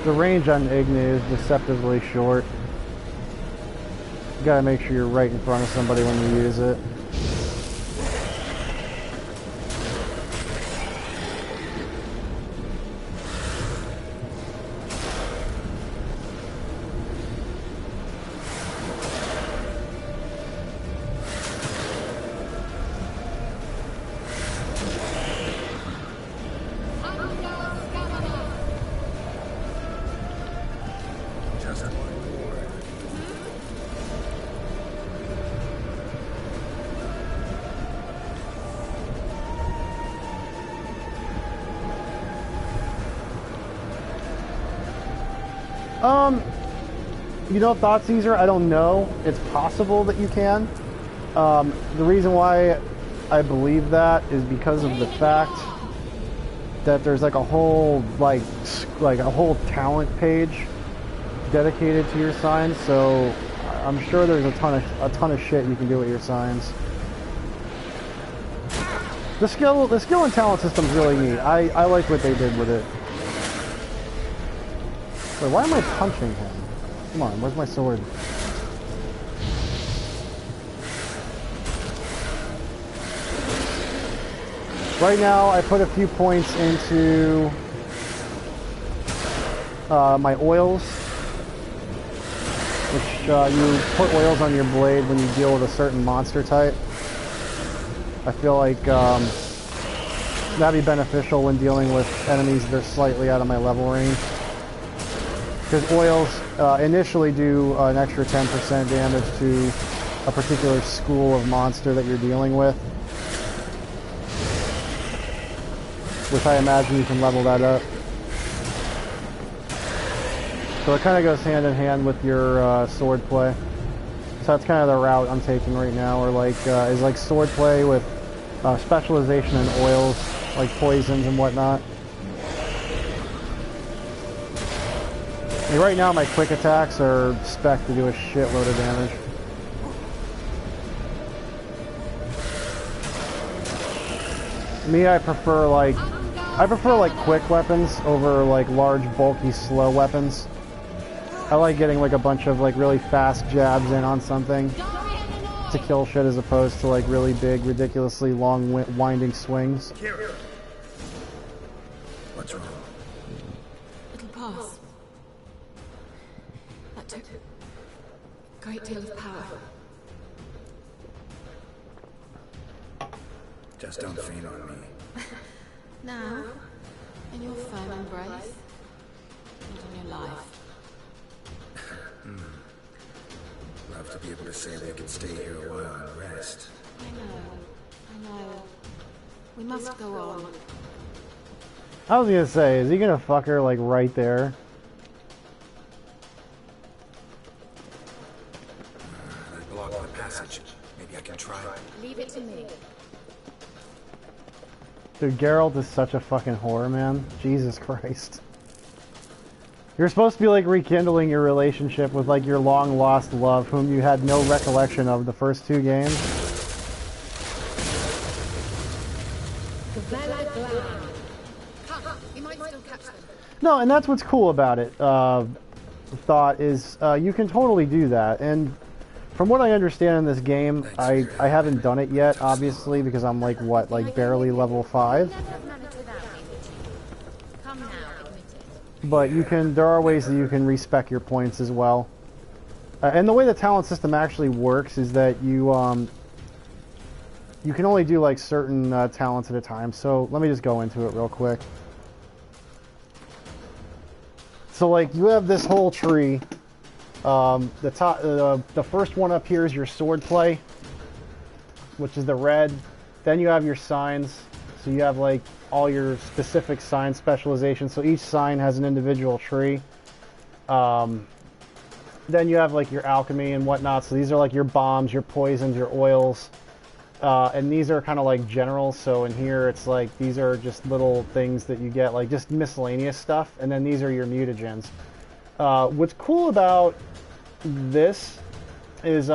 A: The range on Igni is deceptively short. You gotta make sure you're right in front of somebody when you use it. You know, thought Caesar, I don't know. It's possible that you can. The reason why I believe that is because of the fact that there's like a whole like a whole talent page dedicated to your signs. So I'm sure there's a ton of shit you can do with your signs. The skill and talent system's really neat. I like what they did with it. Wait, why am I punching him? Come on, where's my sword? Right now, I put a few points into my oils, which you put oils on your blade when you deal with a certain monster type. I feel like that'd be beneficial when dealing with enemies that are slightly out of my level range. Because oils initially do an extra 10% damage to a particular school of monster that you're dealing with. Which I imagine you can level that up. So it kind of goes hand in hand with your sword play. So that's kind of the route I'm taking right now, or like is like sword play with specialization in oils, like poisons and whatnot. Like right now my quick attacks are spec'd to do a shitload of damage. Me, I prefer like quick weapons over like large, bulky, slow weapons. I like getting like a bunch of like really fast jabs in on something to kill shit as opposed to like really big, ridiculously long, winding swings.
D: What's wrong?
E: It'll pass. That took a great deal of power.
D: Just don't faint on me.
E: Now, in your firm embrace, and in your life.
D: Love to be able to say we could stay here a while and rest.
E: I know. We must go on.
A: I was gonna say, is he gonna fuck her like right there?
D: I blocked the passage. Maybe I can try.
E: Leave it to me.
A: Dude, Geralt is such a fucking whore, man. Jesus Christ. You're supposed to be like rekindling your relationship with like your long lost love whom you had no recollection of the first 2 games. No, and that's what's cool about it. Thought is you can totally do that, and from what I understand in this game,
D: Thanks for your
A: I
D: help.
A: haven't done it yet, obviously, because I'm like, what, like barely level 5?
E: Never have managed without me, would you? Come now, admit it.
A: But you can, there are ways that you can respec your points as well. And the way the talent system actually works is that you can only do like certain talents at a time. So let me just go into it real quick. So like you have this whole tree. The first one up here is your sword play, which is the red. Then you have your signs. So you have like all your specific sign specializations. So each sign has an individual tree. Then you have like your alchemy and whatnot. So these are like your bombs, your poisons, your oils. And these are kind of like generals. So in here it's like these are just little things that you get, like just miscellaneous stuff. And then these are your mutagens. What's cool about this is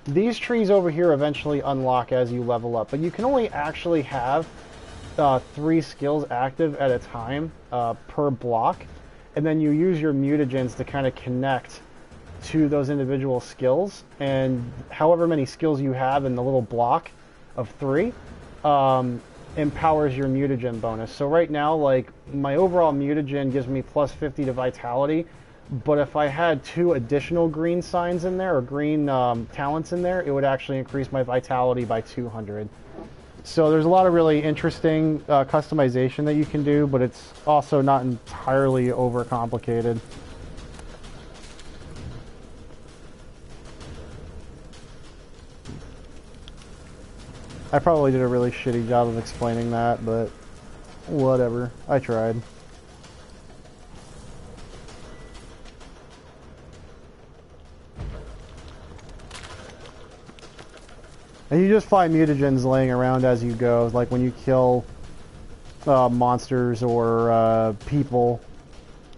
A: these trees over here eventually unlock as you level up. But you can only actually have 3 skills active at a time per block. And then you use your mutagens to kind of connect to those individual skills, and however many skills you have in the little block of 3 empowers your mutagen bonus. So right now, like, my overall mutagen gives me plus 50 to vitality, but if I had 2 additional green signs in there, or green talents in there, it would actually increase my vitality by 200. So there's a lot of really interesting customization that you can do, but it's also not entirely overcomplicated. I probably did a really shitty job of explaining that, but whatever. I tried. And you just find mutagens laying around as you go, like when you kill monsters or people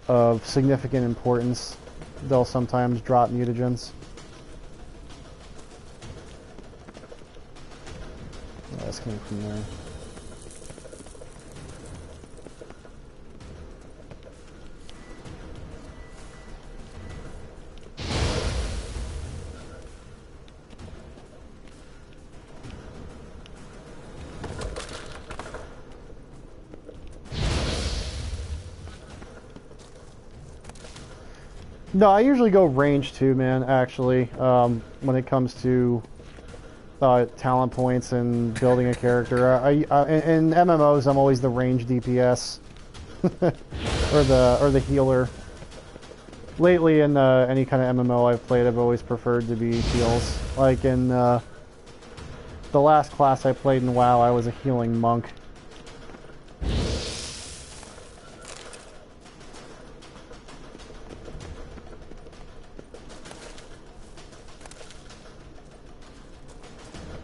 A: of significant importance, they'll sometimes drop mutagens. That's coming from there. No, I usually go range 2, man, actually, when it comes to talent points and building a character. In MMOs, I'm always the range DPS or the healer. Lately, in any kind of MMO I've played, I've always preferred to be heals. Like in the last class I played in WoW, I was a healing monk.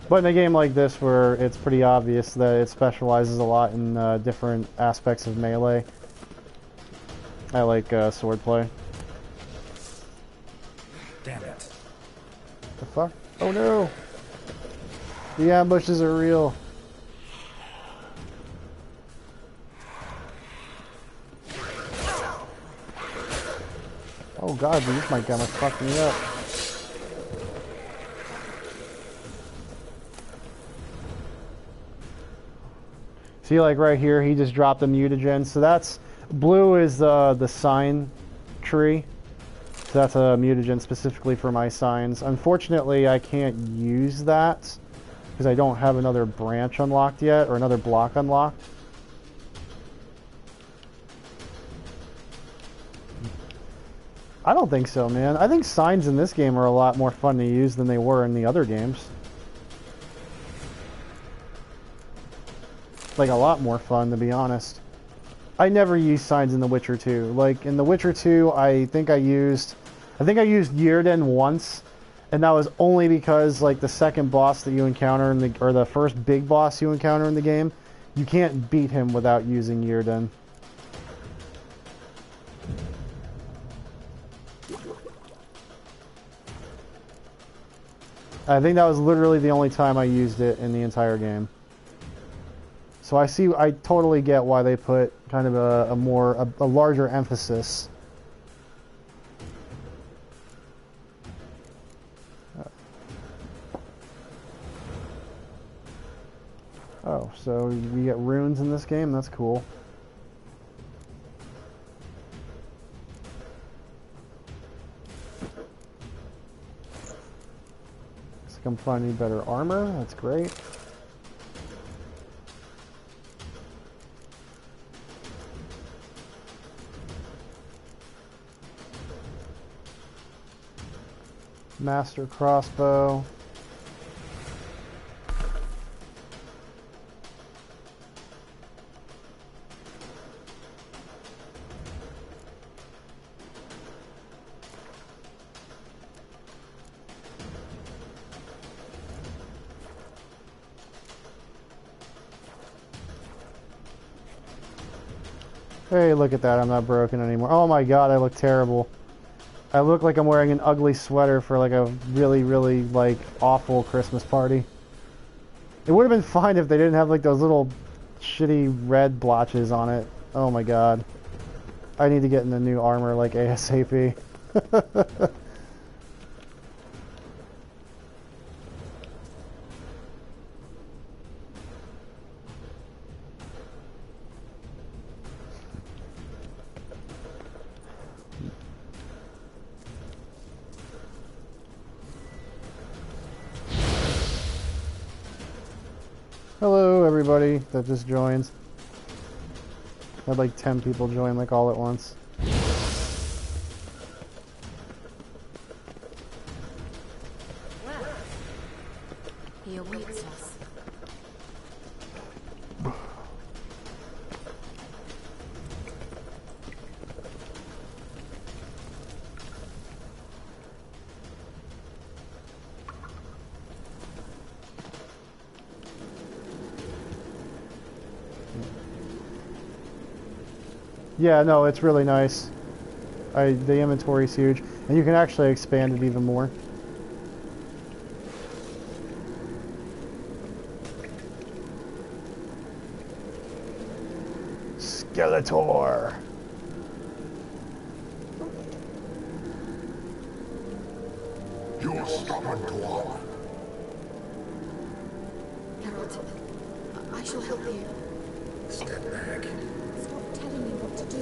A: But in a game like this, where it's pretty obvious that it specializes a lot in different aspects of melee, I like swordplay.
D: Damn it.
A: The fuck? Oh no! The ambushes are real. Oh god, dude, this might gonna fuck me up. See, like right here, he just dropped a mutagen. So that's blue is the sign tree. So that's a mutagen specifically for my signs. Unfortunately, I can't use that because I don't have another branch unlocked yet, or another block unlocked. I don't think so, man. I think signs in this game are a lot more fun to use than they were in the other games. Like, a lot more fun, to be honest. I never used signs in The Witcher 2. Like, in The Witcher 2, I think I used Yrden once, and that was only because, like, the second boss that you encounter in the, or the first big boss you encounter in the game, you can't beat him without using Yrden. I think that was literally the only time I used it in the entire game. So I totally get why they put kind of a larger emphasis Oh, so we get runes in this game? That's cool. Looks like I'm finding better armor. That's great. Master crossbow. Hey, look at that. I'm not broken anymore. Oh my god, I look terrible. I look like I'm wearing an ugly sweater for like a really, really, like, awful Christmas party. It would have been fine if they didn't have like those little shitty red blotches on it. Oh my god. I need to get into new armor like ASAP. Hello, everybody that just joins. I had like 10 people join like all at once.
E: Well, he awaits us.
A: Yeah, no, it's really nice. The inventory's huge, and you can actually expand it even more. Skeletor.
F: You're stubborn, dwarf.
E: Harold, I shall help you.
D: Step back.
E: Stop telling me what to do.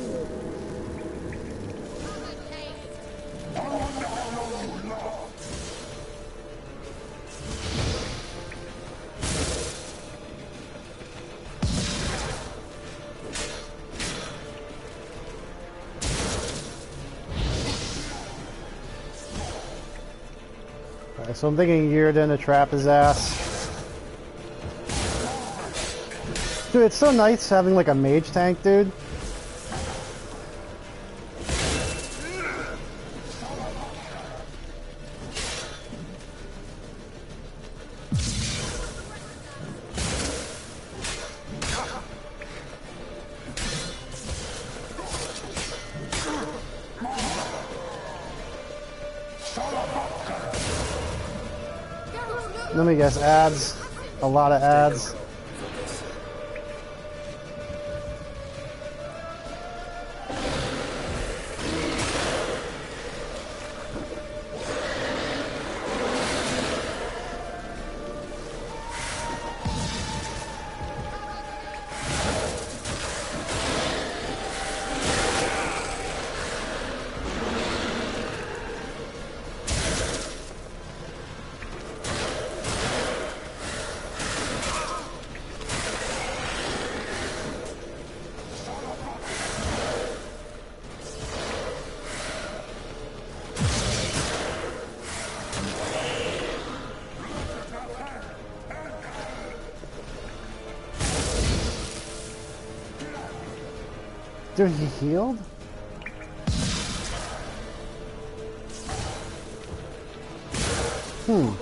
A: Alright, so I'm thinking Yrden to trap his ass. Dude, it's so nice having like a mage tank, dude. Let me guess, ads. A lot of ads. Dude, he healed? Hmm.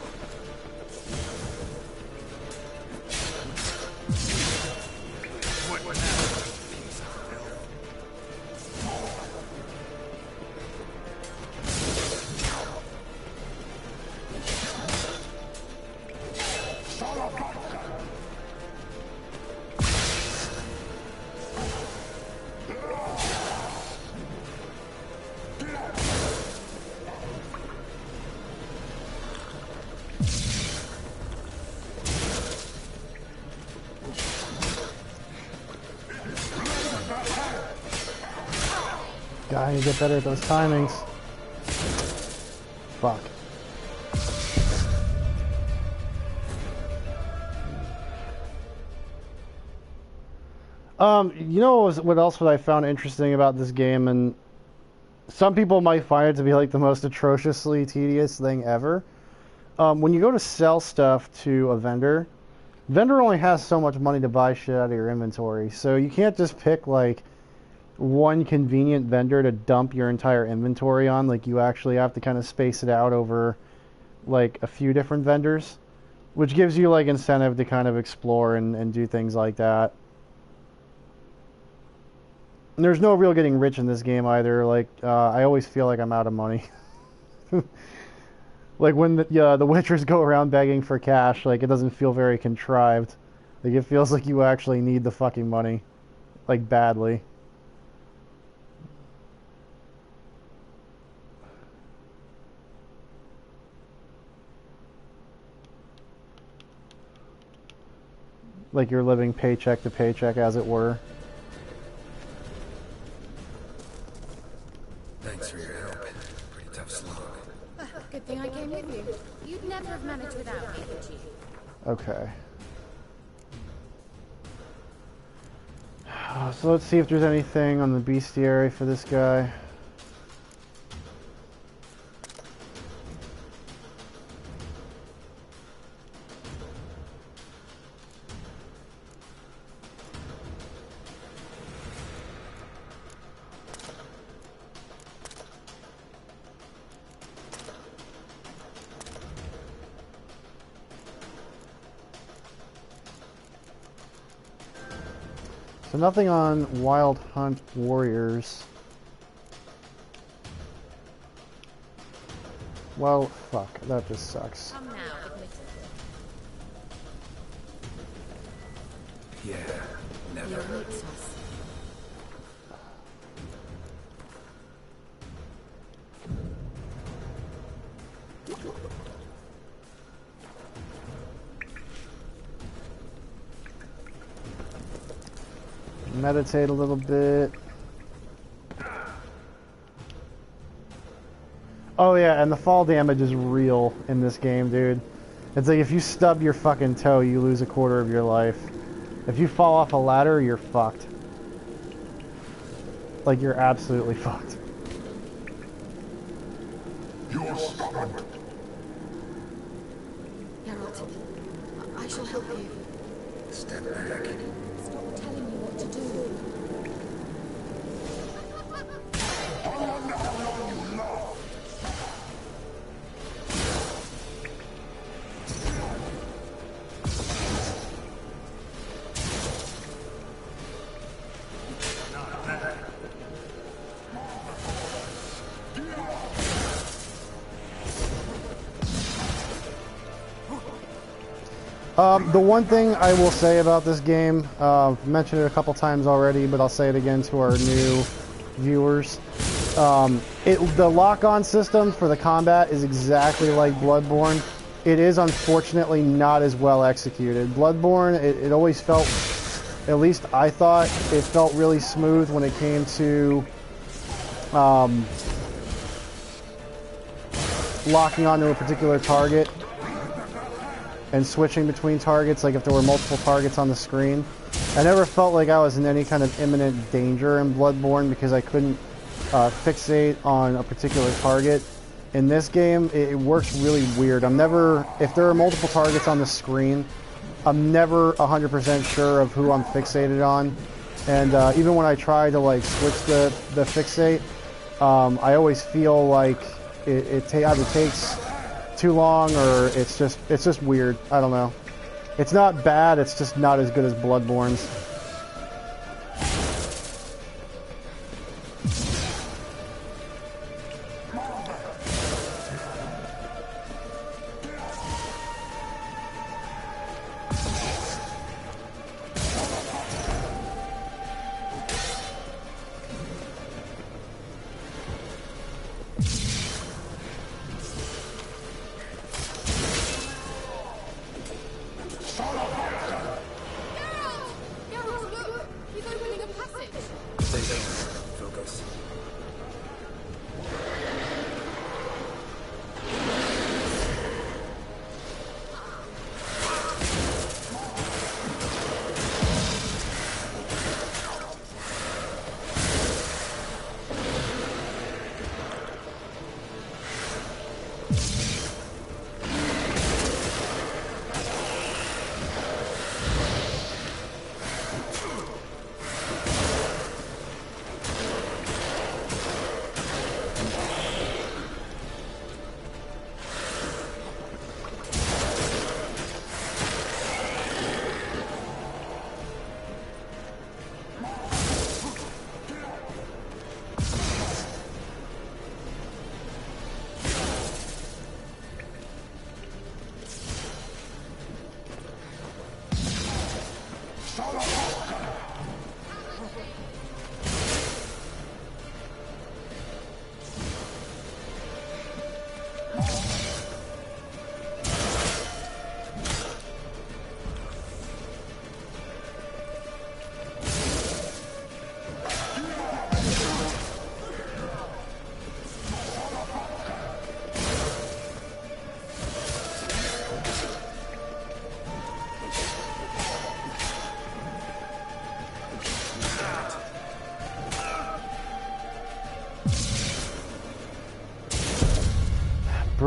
A: I need to get better at those timings. Fuck. You know what else I found interesting about this game, and some people might find it to be like the most atrociously tedious thing ever. When you go to sell stuff to a vendor only has so much money to buy shit out of your inventory, so you can't just pick like one convenient vendor to dump your entire inventory on. Like, you actually have to kind of space it out over like a few different vendors, which gives you like incentive to kind of explore and do things like that. And there's no real getting rich in this game either. Like, I always feel like I'm out of money. Like, when the Witchers go around begging for cash, like, it doesn't feel very contrived. Like, it feels like you actually need the fucking money. Like, badly. Like, you're living paycheck to paycheck, as it were.
D: Thanks for your help. Pretty tough slog.
E: Good thing I came with you. You'd never have managed without me, would you?
A: Okay. So let's see if there's anything on the bestiary for this guy. So nothing on Wild Hunt Warriors. Well, fuck. That just sucks.
E: Come now, admit it.
D: Yeah, never.
E: You're useless.
A: Meditate a little bit. Oh yeah, and the fall damage is real in this game, dude. It's like if you stub your fucking toe, you lose a quarter of your life. If you fall off a ladder, you're fucked. Like, you're absolutely fucked.
F: You're stubborn.
E: Geralt, I shall help you.
D: Step back.
E: Stop telling me what to do.
F: I wonder how long you last.
A: The one thing I will say about this game, I've mentioned it a couple times already, but I'll say it again to our new viewers. The lock-on system for the combat is exactly like Bloodborne. It is unfortunately not as well executed. Bloodborne, it always felt, at least I thought, it felt really smooth when it came to locking onto a particular target and switching between targets, like if there were multiple targets on the screen. I never felt like I was in any kind of imminent danger in Bloodborne because I couldn't fixate on a particular target. In this game, it works really weird. I'm never, if there are multiple targets on the screen, I'm never 100% sure of who I'm fixated on. And even when I try to like switch the fixate, I always feel like it either takes too long or it's just weird. I don't know. It's not bad, it's just not as good as Bloodborne's.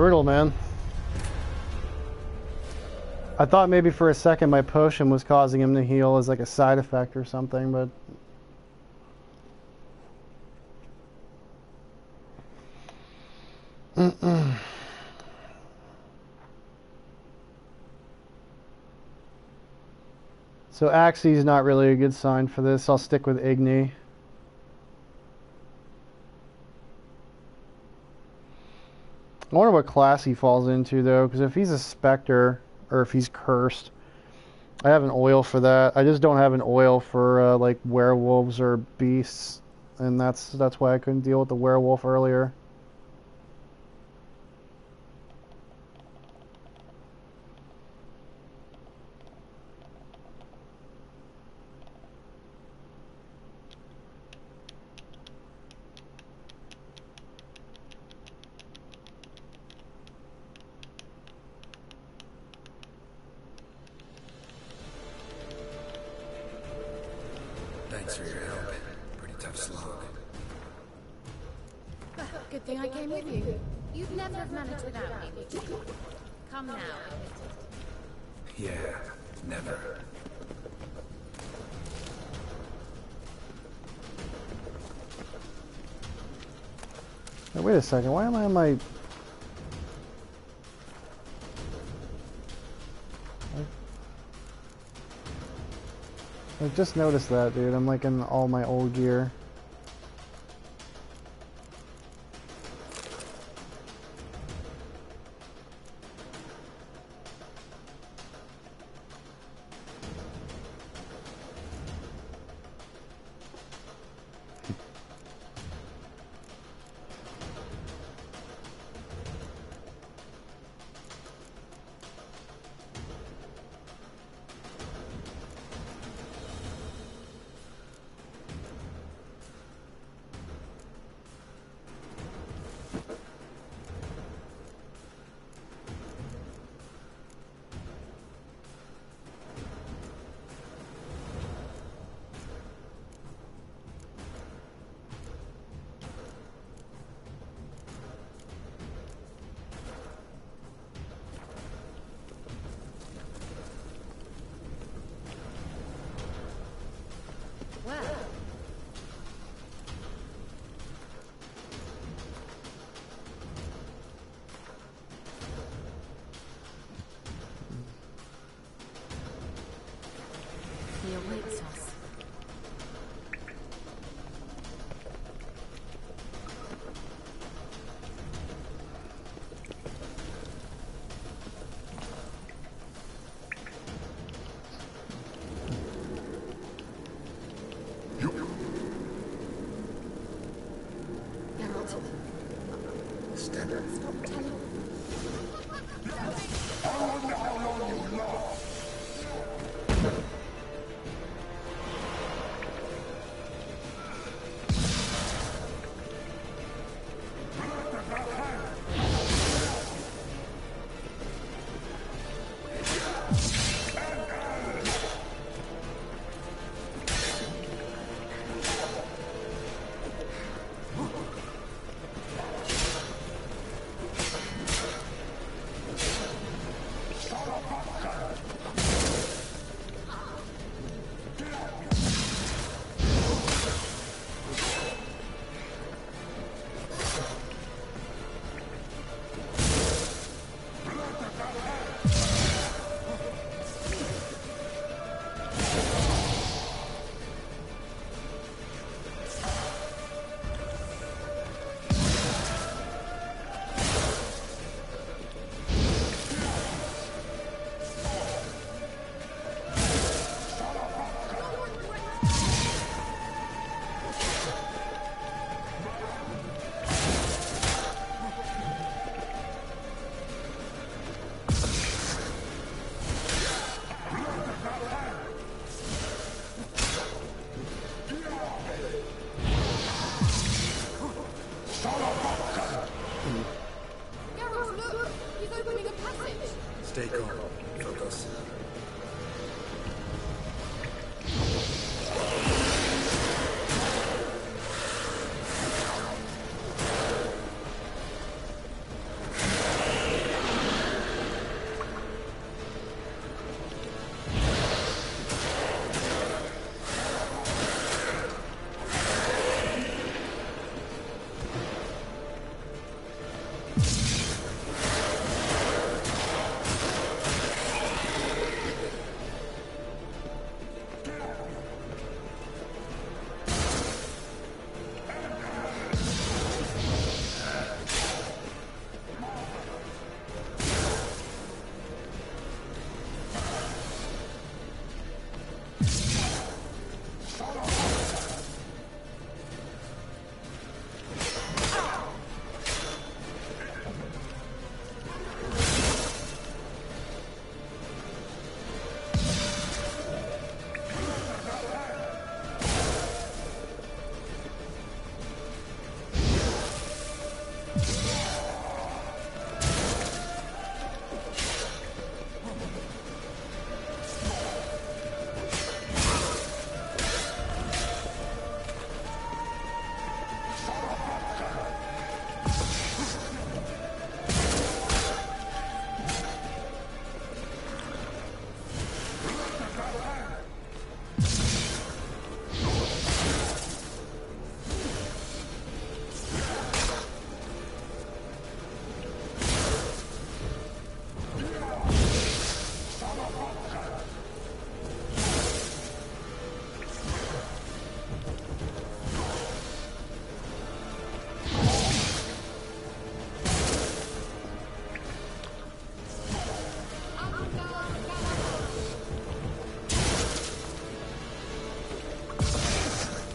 A: brutal, man. I thought maybe for a second my potion was causing him to heal as like a side effect or something, but... So Axie's not really a good sign for this. I'll stick with Igni. I wonder what class he falls into, though, because if he's a Spectre, or if he's cursed, I have an oil for that. I just don't have an oil for, like, werewolves or beasts, and that's why I couldn't deal with the werewolf earlier.
D: Thanks for your help. Pretty tough slog.
E: Good thing I came with you. You'd never have managed without me, would you? Come now, admit it.
D: Yeah, never.
A: Now, wait a second, why am I on my... I just noticed that, dude. I'm like in all my old gear.
E: He awaits us. Geralt,
D: Step.
E: stop telling.
F: I wonder how long you last.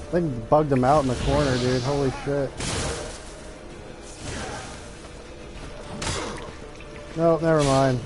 A: I think bugged him out in the corner, dude. Holy shit. No, never mind.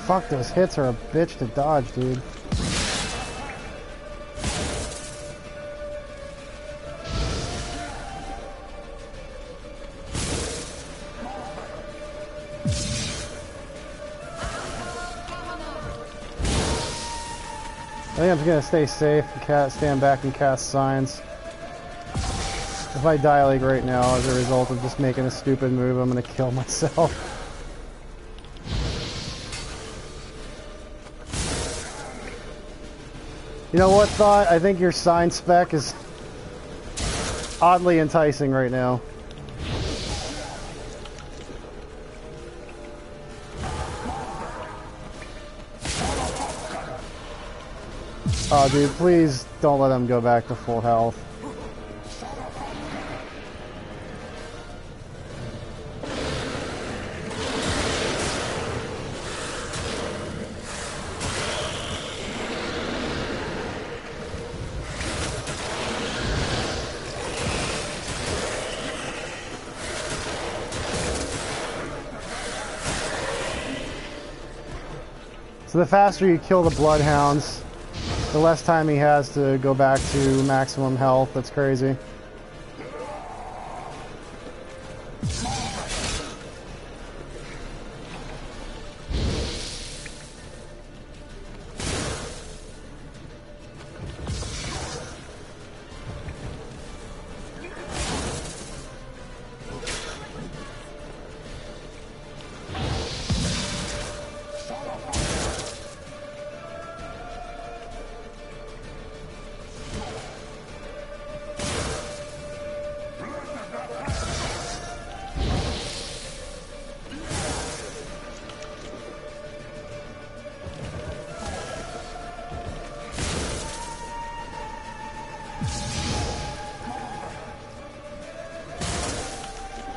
A: Fuck, those hits are a bitch to dodge, dude. I think I'm just gonna stay safe and stand back and cast signs. If I die like right now as a result of just making a stupid move, I'm gonna kill myself. You know what, Thought? I think your sign spec is oddly enticing right now. Oh, dude, please don't let him go back to full health. So the faster you kill the bloodhounds, the less time he has to go back to maximum health. That's crazy.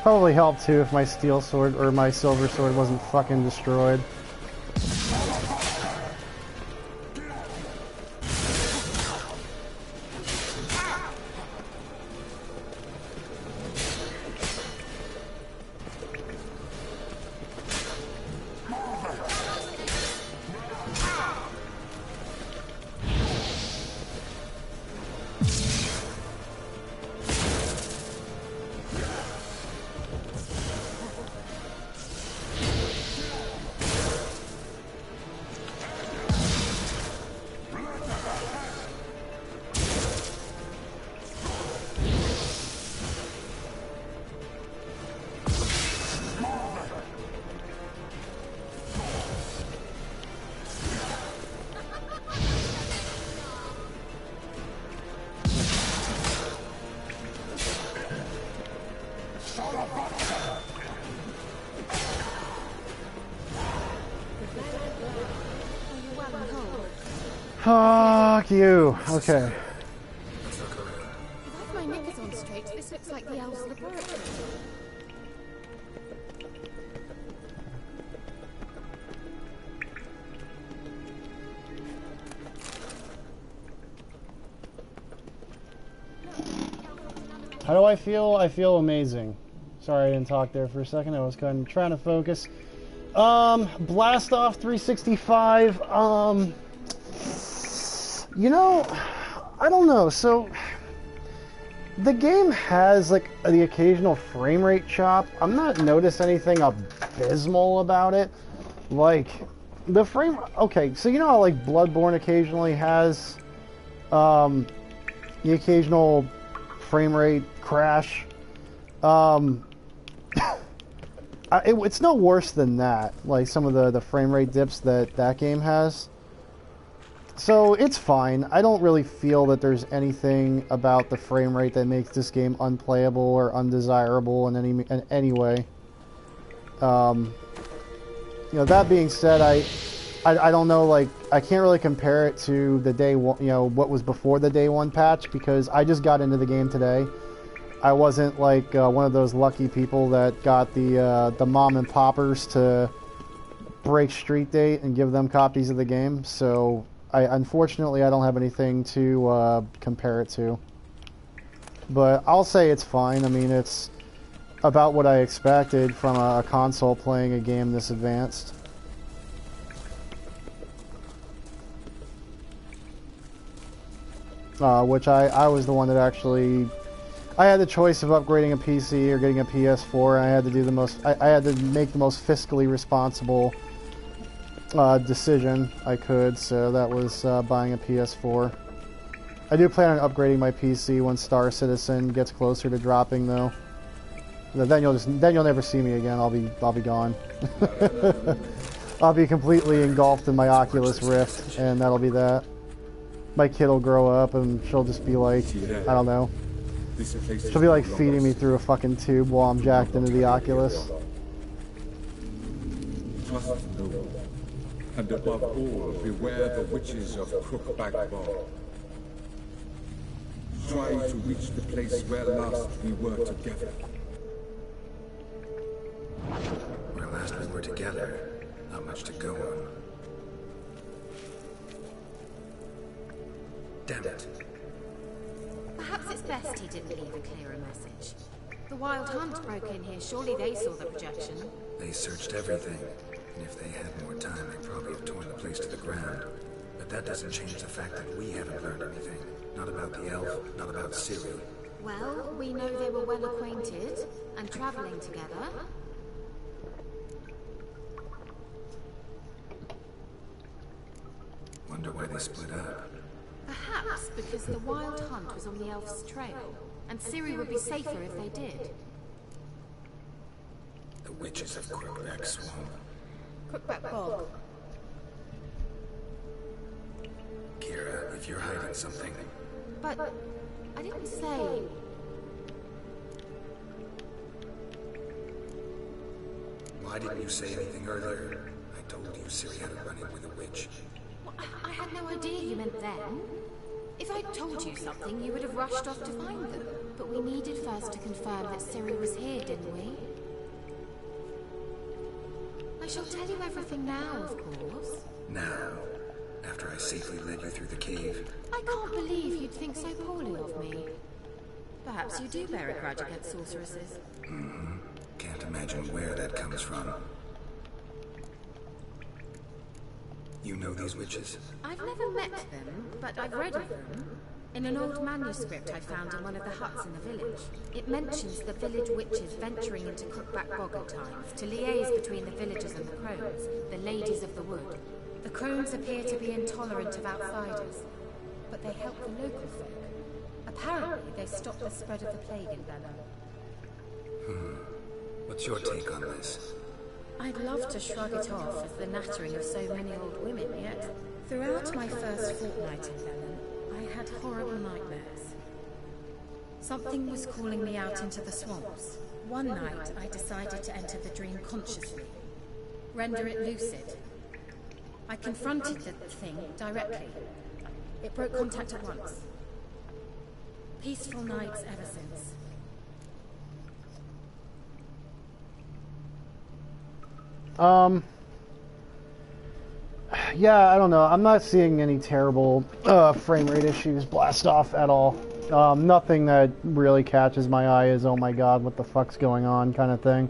A: Probably help too if my steel sword or my silver sword wasn't fucking destroyed. Fuck you. Okay.
E: If my knickers on straight, this looks like the elves' laboratory.
A: How do I feel? I feel amazing. Sorry I didn't talk there for a second. I was kind of trying to focus. Blast off 365. You know, I don't know. So the game has like the occasional frame rate chop. I'm not noticed anything abysmal about it. Like the frame. Okay, so you know how like Bloodborne occasionally has the occasional frame rate crash. I it's no worse than that. Like some of the frame rate dips that game has. So it's fine. I don't really feel that there's anything about the frame rate that makes this game unplayable or undesirable in any way. You know, that being said, I don't know, like, I can't really compare it to the day one, you know, what was before the day one patch, because I just got into the game today. I wasn't like one of those lucky people that got the mom and poppers to break street date and give them copies of the game. So unfortunately I don't have anything to compare it to. But I'll say it's fine. I mean, it's about what I expected from a console playing a game this advanced. Which I was the one that actually... I had the choice of upgrading a PC or getting a PS4, and I had to do the most... I had to make the most fiscally responsible decision I could, so that was buying a PS4. I do plan on upgrading my PC when Star Citizen gets closer to dropping, though. Then you'll never see me again. I'll be gone. I'll be completely engulfed in my Oculus Rift, and that'll be that. My kid will grow up, and she'll just be like, I don't know. She'll be like feeding me through a fucking tube while I'm jacked into the Oculus.
G: Trust no one, and above all, beware the witches of Crookback Bog. Try to reach the place where last we were together.
D: Where last we were together, not much to go on. Damn it.
E: Perhaps it's best he didn't leave a clearer message. The Wild Hunt broke in here. Surely they saw the projection.
D: They searched everything, and if they had more time, they'd probably have torn the place to the ground. But that doesn't change the fact that we haven't learned anything. Not about the elf, not about Ciri.
E: Well, we know they were well acquainted and traveling together.
D: Wonder why they split up.
E: Perhaps because the Wild Hunt was on the elf's trail, and Ciri would be safer if they did.
D: The witches of Crookback Swamp.
E: Crookback Bog.
D: Kira, if you're hiding something...
E: But I didn't say...
D: Why didn't you say anything earlier? I told you Ciri had a run-in with a witch.
E: Well, I had no idea you meant then. If I'd told you something, you would have rushed off to find them. But we needed first to confirm that Ciri was here, didn't we? I shall tell you everything now, of course.
D: Now? After I safely led you through the cave?
E: I can't believe you'd think so poorly of me. Perhaps you do bear a grudge against sorceresses.
D: Mm-hmm. Can't imagine where that comes from. You know these witches?
E: I've never met them, but I've read of them. In an old manuscript I found in one of the huts in the village. It mentions the village witches venturing into Crookback Bog at times to liaise between the villagers and the crones, the ladies of the wood. The crones appear to be intolerant of outsiders, but they help the local folk. Apparently, they stop the spread of the plague in Bellum.
D: What's your take on this?
E: I'd love to shrug it off as the nattering of so many old women, yet throughout my first fortnight in Bellum, I had horrible nightmares. Something was calling me out into the swamps. One night, I decided to enter the dream consciously, render it lucid. I confronted the thing directly. It broke contact at once. Peaceful nights ever since.
A: Yeah, I don't know. I'm not seeing any terrible frame rate issues blast off at all. Nothing that really catches my eye as, oh my god, what the fuck's going on kind of thing.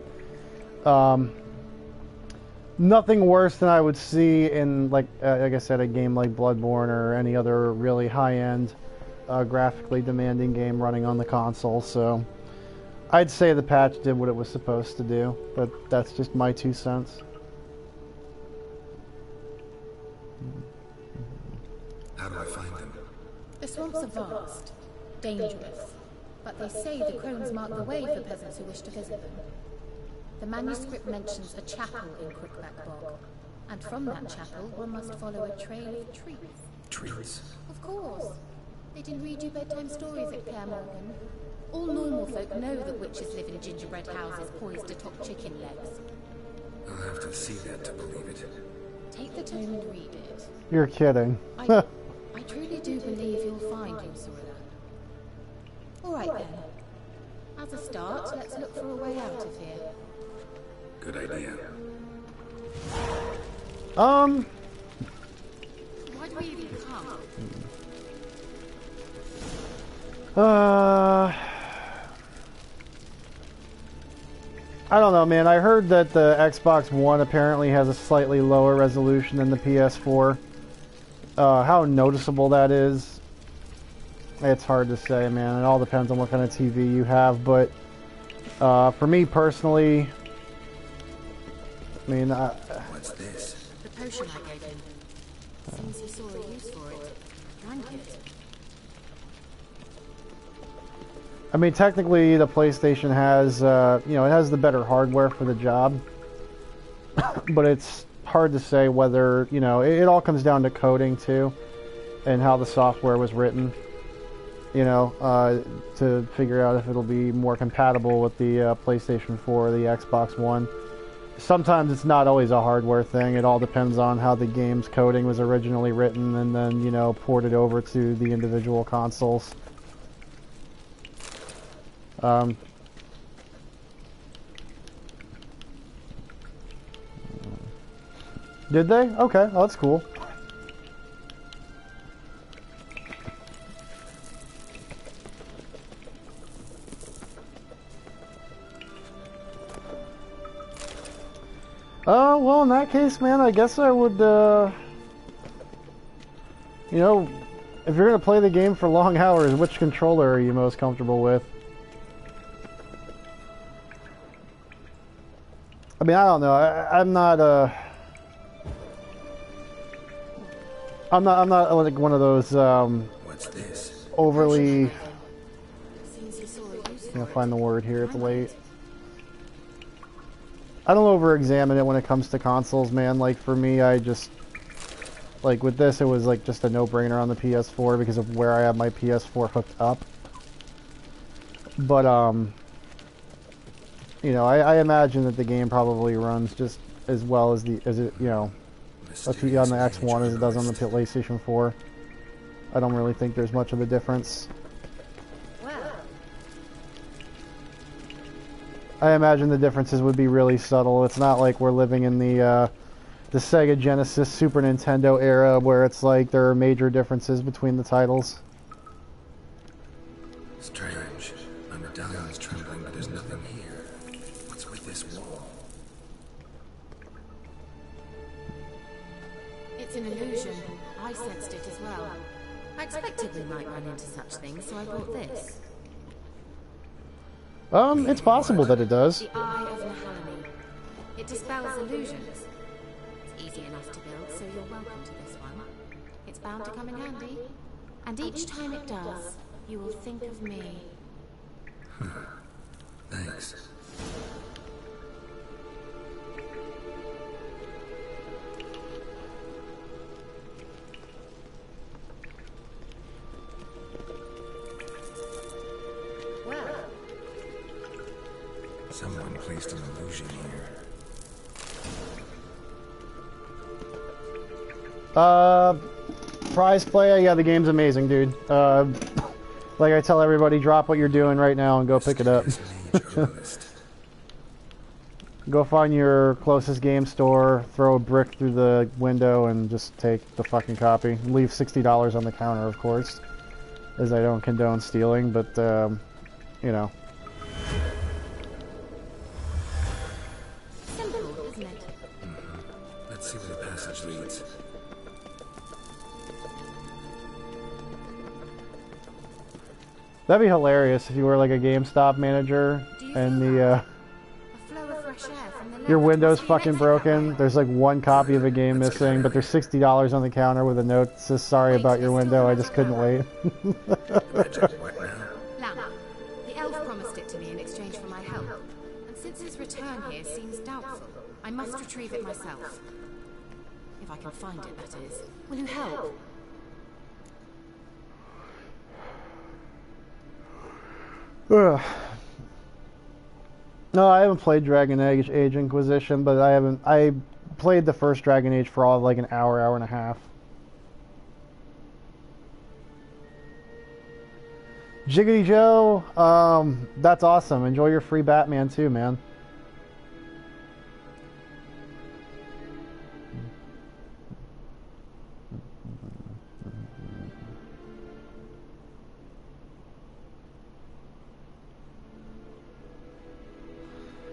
A: Nothing worse than I would see in, like I said, a game like Bloodborne or any other really high-end, graphically demanding game running on the console, so I'd say the patch did what it was supposed to do, but that's just my 2 cents.
D: How do I find them?
E: The swamps are vast, dangerous, but they say the crones mark the way for peasants who wish to visit them. The manuscript mentions a chapel in Crookback Bog, and from that chapel one must follow a trail of treats.
D: Treats?
E: Of course. They didn't read you bedtime stories at Claire Morgan. All normal folk know that witches live in gingerbread houses poised atop chicken legs.
D: I'll have to see that to believe it.
E: Take the tome and read it.
A: You're kidding.
E: I truly do believe you'll find your Sorila. Alright then. As a start, let's look for a way out of here.
D: Good idea.
E: Why do we even come?
A: I don't know, man. I heard that the Xbox One apparently has a slightly lower resolution than the PS4. How noticeable that is, it's hard to say, man. It all depends on what kind of TV you have, but for me personally, I mean,
D: what's this?
E: The potion I gave him. Seems he saw a use for it. Drank it.
A: I mean, technically, the PlayStation has, you know, it has the better hardware for the job, but it's hard to say whether, you know, it all comes down to coding too, and how the software was written, you know, to figure out if it'll be more compatible with the PlayStation 4 or the Xbox One. Sometimes it's not always a hardware thing. It all depends on how the game's coding was originally written and then, you know, ported over to the individual consoles. Did they? Okay, well, that's cool. Well, in that case, man, I guess I would, you know, if you're gonna play the game for long hours, which controller are you most comfortable with? I mean, I don't know. I'm not like one of those
D: What's this?
A: overly. Can't find the word here. It's late. I don't over-examine it when it comes to consoles, man. Like for me, I just like with this, it was like just a no-brainer on the PS4 because of where I have my PS4 hooked up. But you know, I imagine that the game probably runs just as well as it, you know, on the X1 as it does on the PlayStation 4. I don't really think there's much of a difference. I imagine the differences would be really subtle. It's not like we're living in the Sega Genesis, Super Nintendo era where it's like there are major differences between the titles.
D: Strange. My medallion is trembling, but there's nothing here. What's with this wall?
E: It's an illusion. I sensed it as well. I expected we might run into such things, so I brought this.
A: It's possible that it does.
E: The Eye of Nahalani. It dispels illusions. It's easy enough to build, so you're welcome to this one. It's bound to come in handy. And each time it does, you will think of me.
D: Thanks. Someone placed an illusion here.
A: Prize play, yeah, the game's amazing, dude. Like I tell everybody, drop what you're doing right now and go pick it up. Go find your closest game store, throw a brick through the window, and just take the fucking copy. Leave $60 on the counter, of course, as I don't condone stealing, but, you know.
D: Let's see where the passage leads.
A: That'd be hilarious if you were like a GameStop manager and the your window's fucking broken. There's like one copy of a game missing, but there's $60 on the counter with a note that says sorry about your window. I just couldn't wait.
E: Lama, the elf promised it to me in exchange for my help, and since his return here seems doubtful, I must retrieve it myself. If I can find it, that is. Will you help?
A: Ugh. No, I haven't played Dragon Age Inquisition, but I played the first Dragon Age for all of like an hour, hour and a half. Jiggity Joe, that's awesome. Enjoy your free Batman too, man.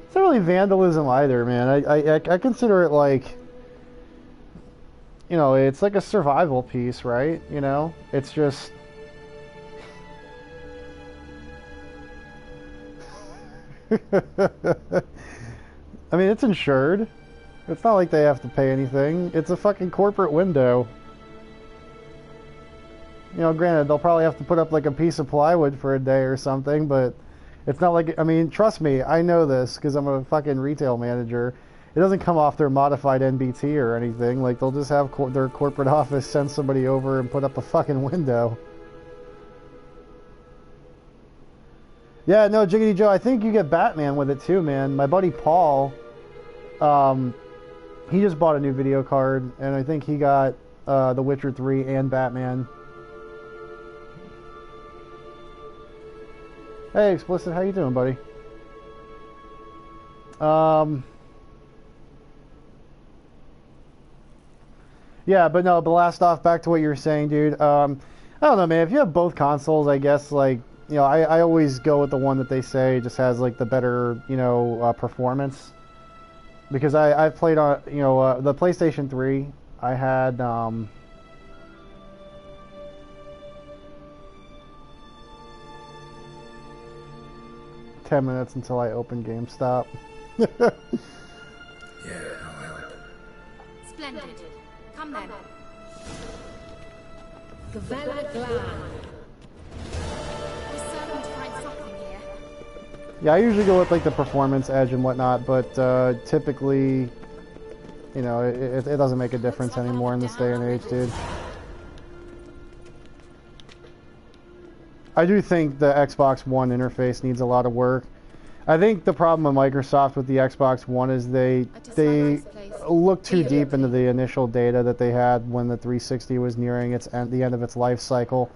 A: It's not really vandalism either, man. I consider it like, you know, it's like a survival piece, right? You know, it's just... I mean, it's insured. It's not like they have to pay anything. It's a fucking corporate window. You know, granted, they'll probably have to put up like a piece of plywood for a day or something, but it's not like, I mean, trust me, I know this because I'm a fucking retail manager. It doesn't come off their modified NBT or anything. Like, they'll just have their corporate office send somebody over and put up a fucking window. Yeah, no, Jiggity Joe, I think you get Batman with it too, man. My buddy Paul, he just bought a new video card, and I think he got The Witcher 3 and Batman. Hey, Explicit, how you doing, buddy? Yeah, but no, blast off, back to what you were saying, dude. I don't know, man, if you have both consoles, I guess, like, you know, I always go with the one that they say just has, like, the better, you know, performance. Because I've played on, you know, the PlayStation 3, I had, 10 minutes until I open GameStop.
D: Yeah, I'll help.
E: Splendid. Come then.
H: Gavella Glan.
E: We're certain to find something here.
A: Yeah, I usually go with like the performance edge and whatnot, but typically, you know, it doesn't make a difference anymore in this day and age, dude. I do think the Xbox One interface needs a lot of work. I think the problem with Microsoft with the Xbox One is they look too deep into the initial data that they had when the 360 was nearing the end of its life cycle.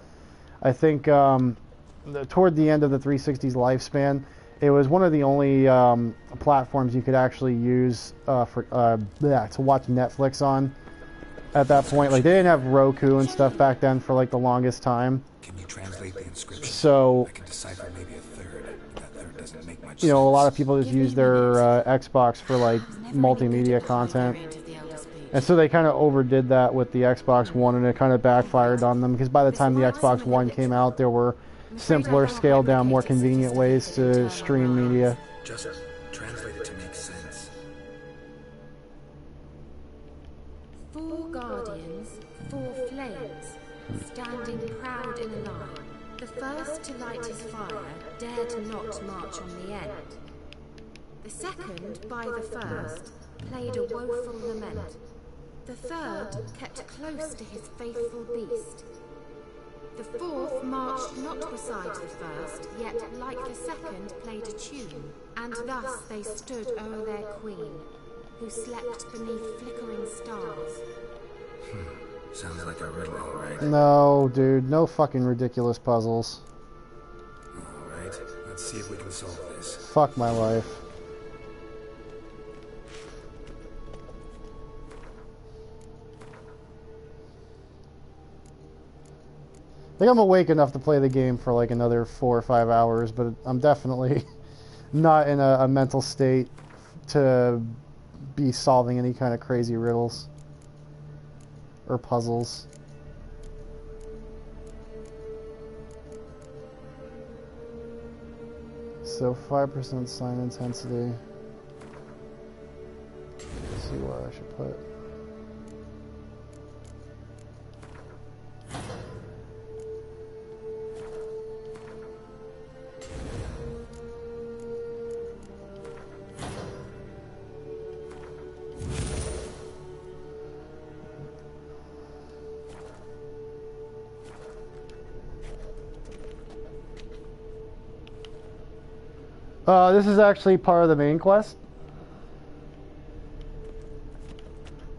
A: I think toward the end of the 360's lifespan, it was one of the only platforms you could actually use to watch Netflix on. At that point, like, they didn't have Roku and stuff back then for like the longest time.
D: Can you translate the inscription?
A: So,
D: I can decipher maybe a third, but that third doesn't make much
A: you know, a
D: sense.
A: lot of people just use their Xbox for like multimedia content. And so they kind of overdid that with the Xbox One, and it kind of backfired on them, because by the time the Xbox One came out, there were simpler, scaled down, more convenient ways to stream media.
D: Just translate it to make sense.
E: 4 guardians, 4 flames, standing proud in a line. The first to light his fire dared not march on the end. The second, by the first, played a woeful lament. The third kept close to his faithful beast. The fourth marched not beside the first, yet like the second played a tune, and thus they stood o'er their queen, who slept beneath flickering stars.
D: Sounds like a riddle, all right.
A: No, dude, no fucking ridiculous puzzles.
D: All right, let's see if we can solve this.
A: Fuck my life. I think I'm awake enough to play the game for like another 4 or 5 hours, but I'm definitely not in a mental state to be solving any kind of crazy riddles or puzzles. So 5% sign intensity. Let's see what I should put. This is actually part of the main quest.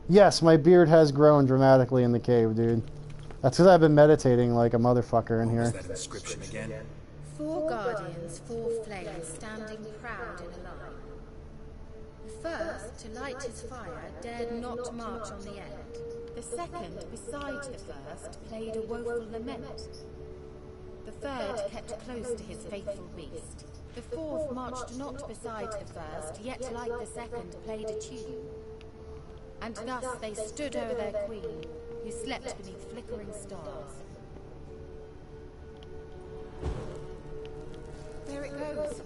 A: Yes, my beard has grown dramatically in the cave, dude. That's because I've been meditating like a motherfucker in here.
D: What was that inscription again?
E: 4 guardians, 4 flames, standing proud in a line. The first, to light his fire, dared not march on the end. The second, beside the first, played a woeful lament. The third kept close to his faithful beast. The fourth marched not beside the first, yet like the second played a tune. And thus they stood over their queen, who slept beneath flickering stars. There it goes.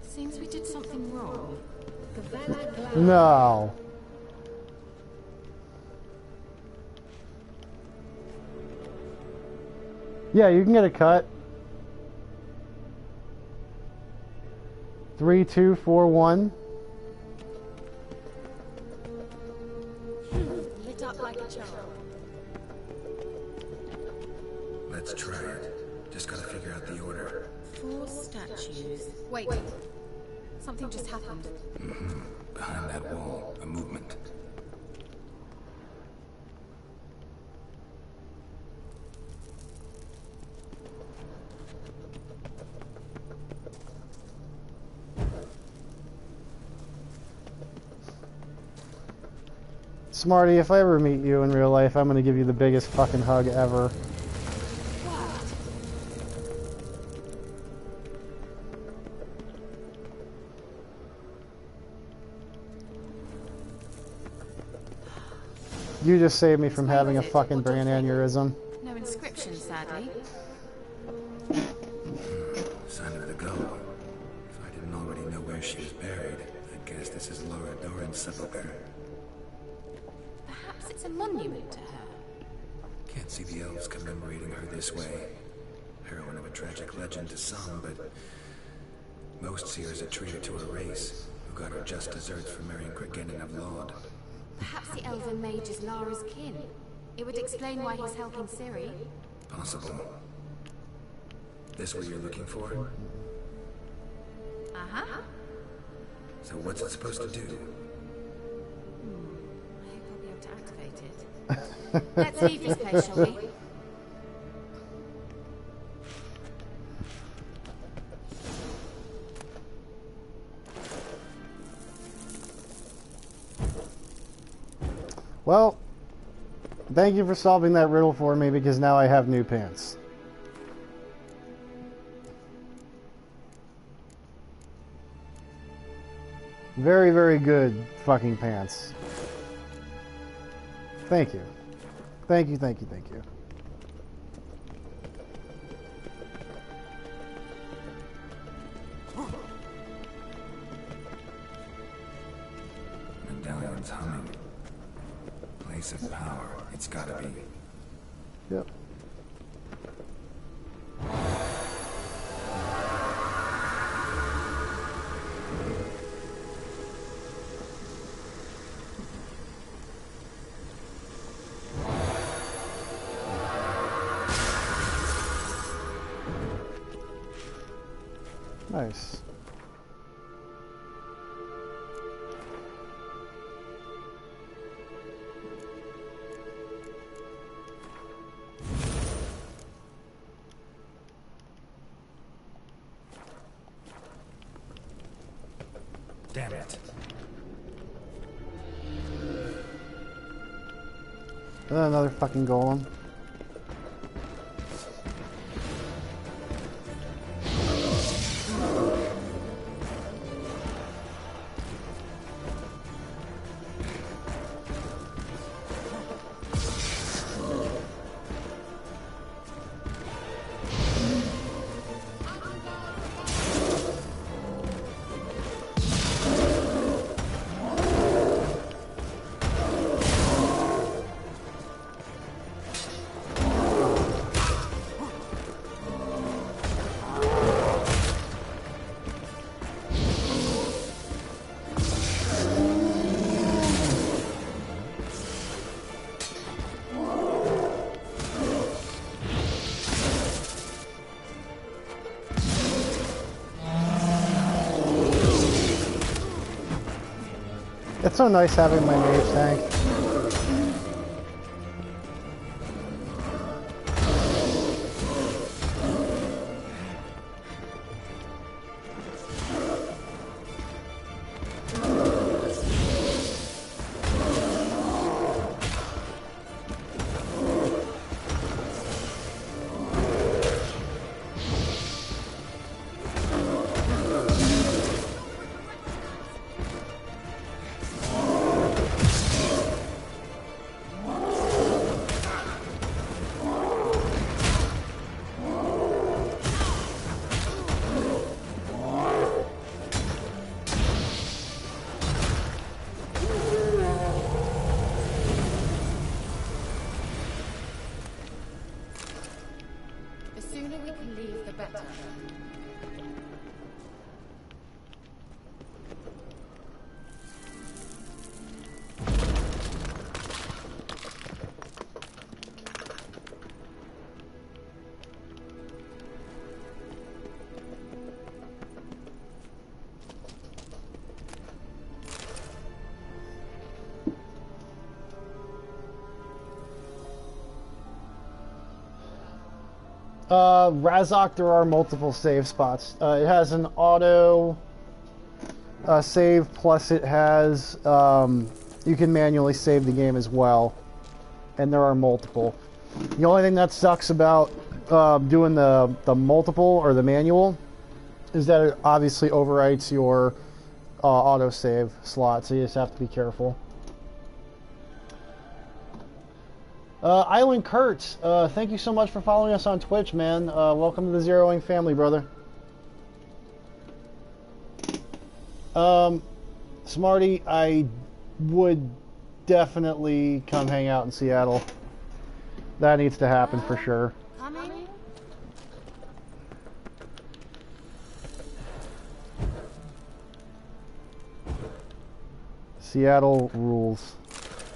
E: Seems we did something wrong.
A: No. Yeah, you can get a cut. 3, 2, 4, 1.
E: Lit up like a charm.
D: Let's try it. Just gotta figure out the order.
E: 4 statues. Wait. Something just happened.
D: Behind that wall, a movement.
A: Smarty, if I ever meet you in real life, I'm gonna give you the biggest fucking hug ever. You just saved me from having a fucking brain aneurysm.
E: No inscription, sadly.
D: Sign of the glow. If I didn't already know where she was buried, I'd guess this is Laura Doran's sepulcher.
E: Perhaps it's a monument to her.
D: Can't see the elves commemorating her this way. Heroine of a tragic legend to some, but most see her as a traitor to her race, who got her just desserts for marrying Cregennan of Laud.
E: Perhaps the elven mage is Lara's kin. It would explain why he's helping Ciri.
D: Possible. This what you're looking for?
E: Uh-huh.
D: So what's it supposed to do?
E: I hope I'll be able to activate it. Let's leave this place, shall we?
A: Well, thank you for solving that riddle for me, because now I have new pants. Very, very good fucking pants. Thank you. Thank you, thank you, thank you.
D: Medallion's humming. Place of power. It's gotta be.
A: Yep. Nice.
D: Damn it.
A: Another fucking golem. it's so nice having my mage tank. Razok, there are multiple save spots. It has an auto save, plus it has, you can manually save the game as well. And there are multiple. The only thing that sucks about doing the multiple or the manual is that it obviously overwrites your auto save slot, so you just have to be careful. Island Kurt, thank you so much for following us on Twitch, man. Welcome to the Zerowing family, brother. Smarty, I would definitely come hang out in Seattle. That needs to happen for sure.
E: Coming?
A: Seattle rules.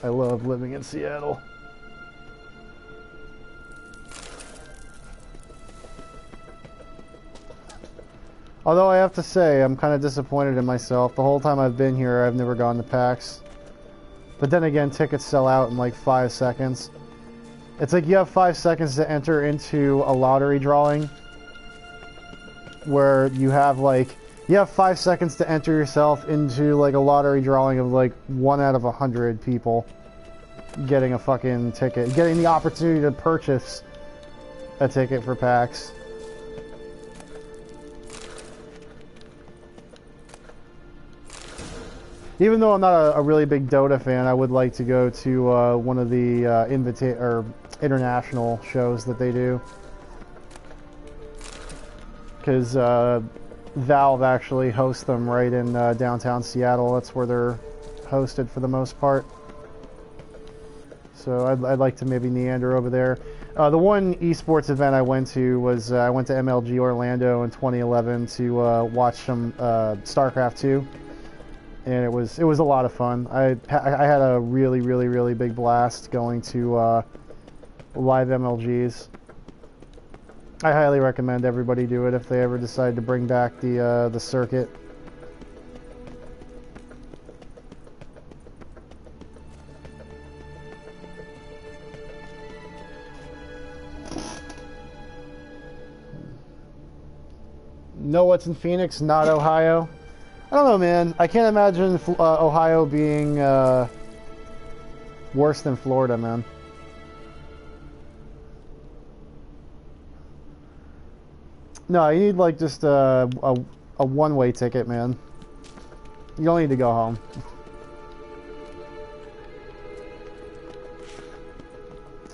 A: I love living in Seattle. Although I have to say, I'm kind of disappointed in myself. The whole time I've been here, I've never gone to PAX. But then again, tickets sell out in like 5 seconds. It's like you have 5 seconds to enter into a lottery drawing, where you have 5 seconds to enter yourself into like a lottery drawing of like 1 out of 100 people getting a fucking ticket, getting the opportunity to purchase a ticket for PAX. Even though I'm not a really big Dota fan, I would like to go to one of the international shows that they do. Because Valve actually hosts them right in downtown Seattle. That's where they're hosted for the most part. So I'd like to maybe meander over there. The one esports event I went to was I went to MLG Orlando in 2011 to watch some StarCraft 2. And it was a lot of fun. I had a really big blast going to live MLGs. I highly recommend everybody do it if they ever decide to bring back the circuit. Know what's in Phoenix? Not Ohio. I don't know, man. I can't imagine Ohio being worse than Florida, man. No, you need like just a one-way ticket, man. You don't need to go home.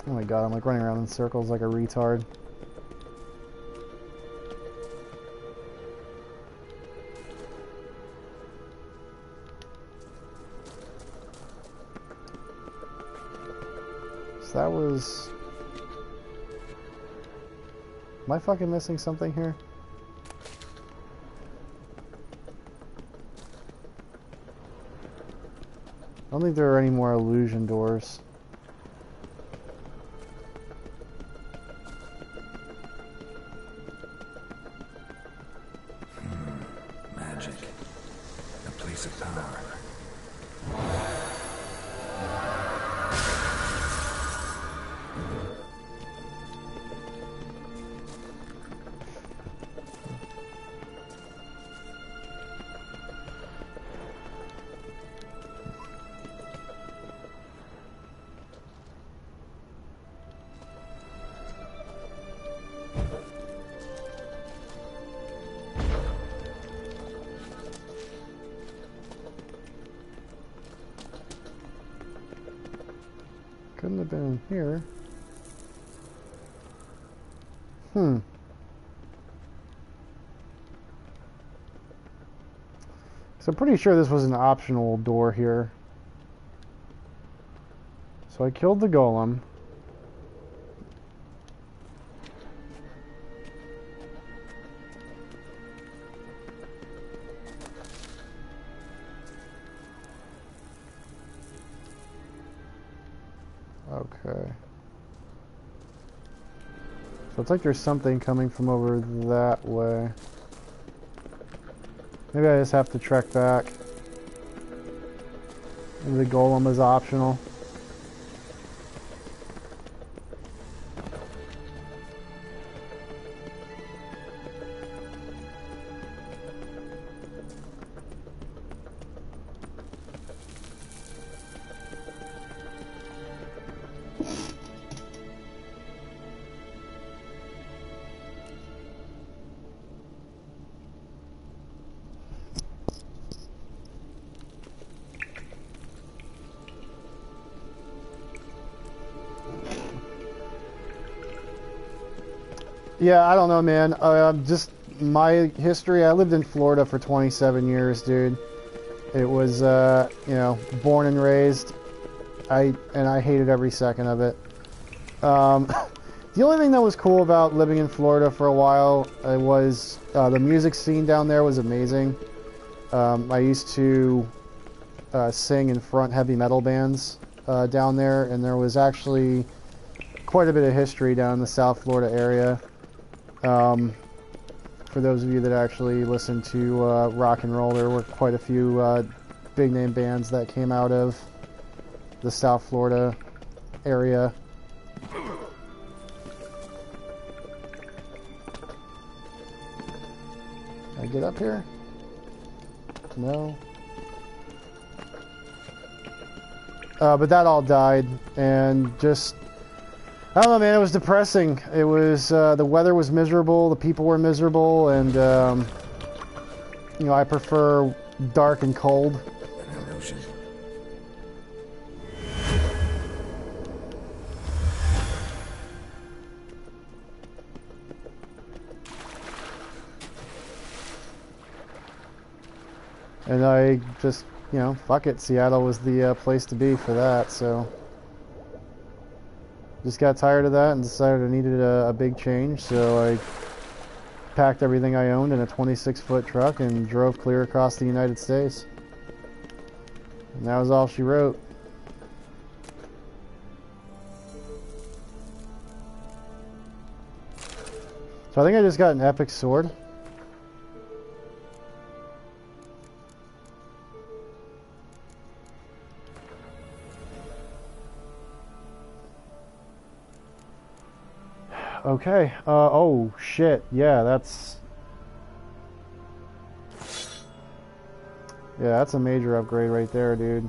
A: Oh my god, I'm like running around in circles like a retard. That was... Am I fucking missing something here? I don't think there are any more illusion doors.
D: Magic. A place of power.
A: couldn't have been in here. Hmm. So I'm pretty sure this was an optional door here. So I killed the golem. Okay. So it's like there's something coming from over that way. Maybe I just have to trek back. Maybe the golem is optional. Yeah, I don't know, man. Just my history. I lived in Florida for 27 years, dude. It was, you know, born and raised. I hated every second of it. The only thing that was cool about living in Florida for a while was the music scene down there was amazing. I used to sing in front heavy metal bands down there, and there was actually quite a bit of history down in the South Florida area. For those of you that actually listen to rock and roll, there were quite a few big name bands that came out of the South Florida area. Can I get up here? No. But that all died, and just, I don't know, man, it was depressing. It was, the weather was miserable, the people were miserable, and, you know, I prefer dark and cold. And I just, you know, fuck it, Seattle was the place to be for that, so. Just got tired of that and decided I needed a big change, so I packed everything I owned in a 26-foot truck and drove clear across the United States. And that was all she wrote. So I think I just got an epic sword. Okay, oh shit, yeah, that's a major upgrade right there, dude.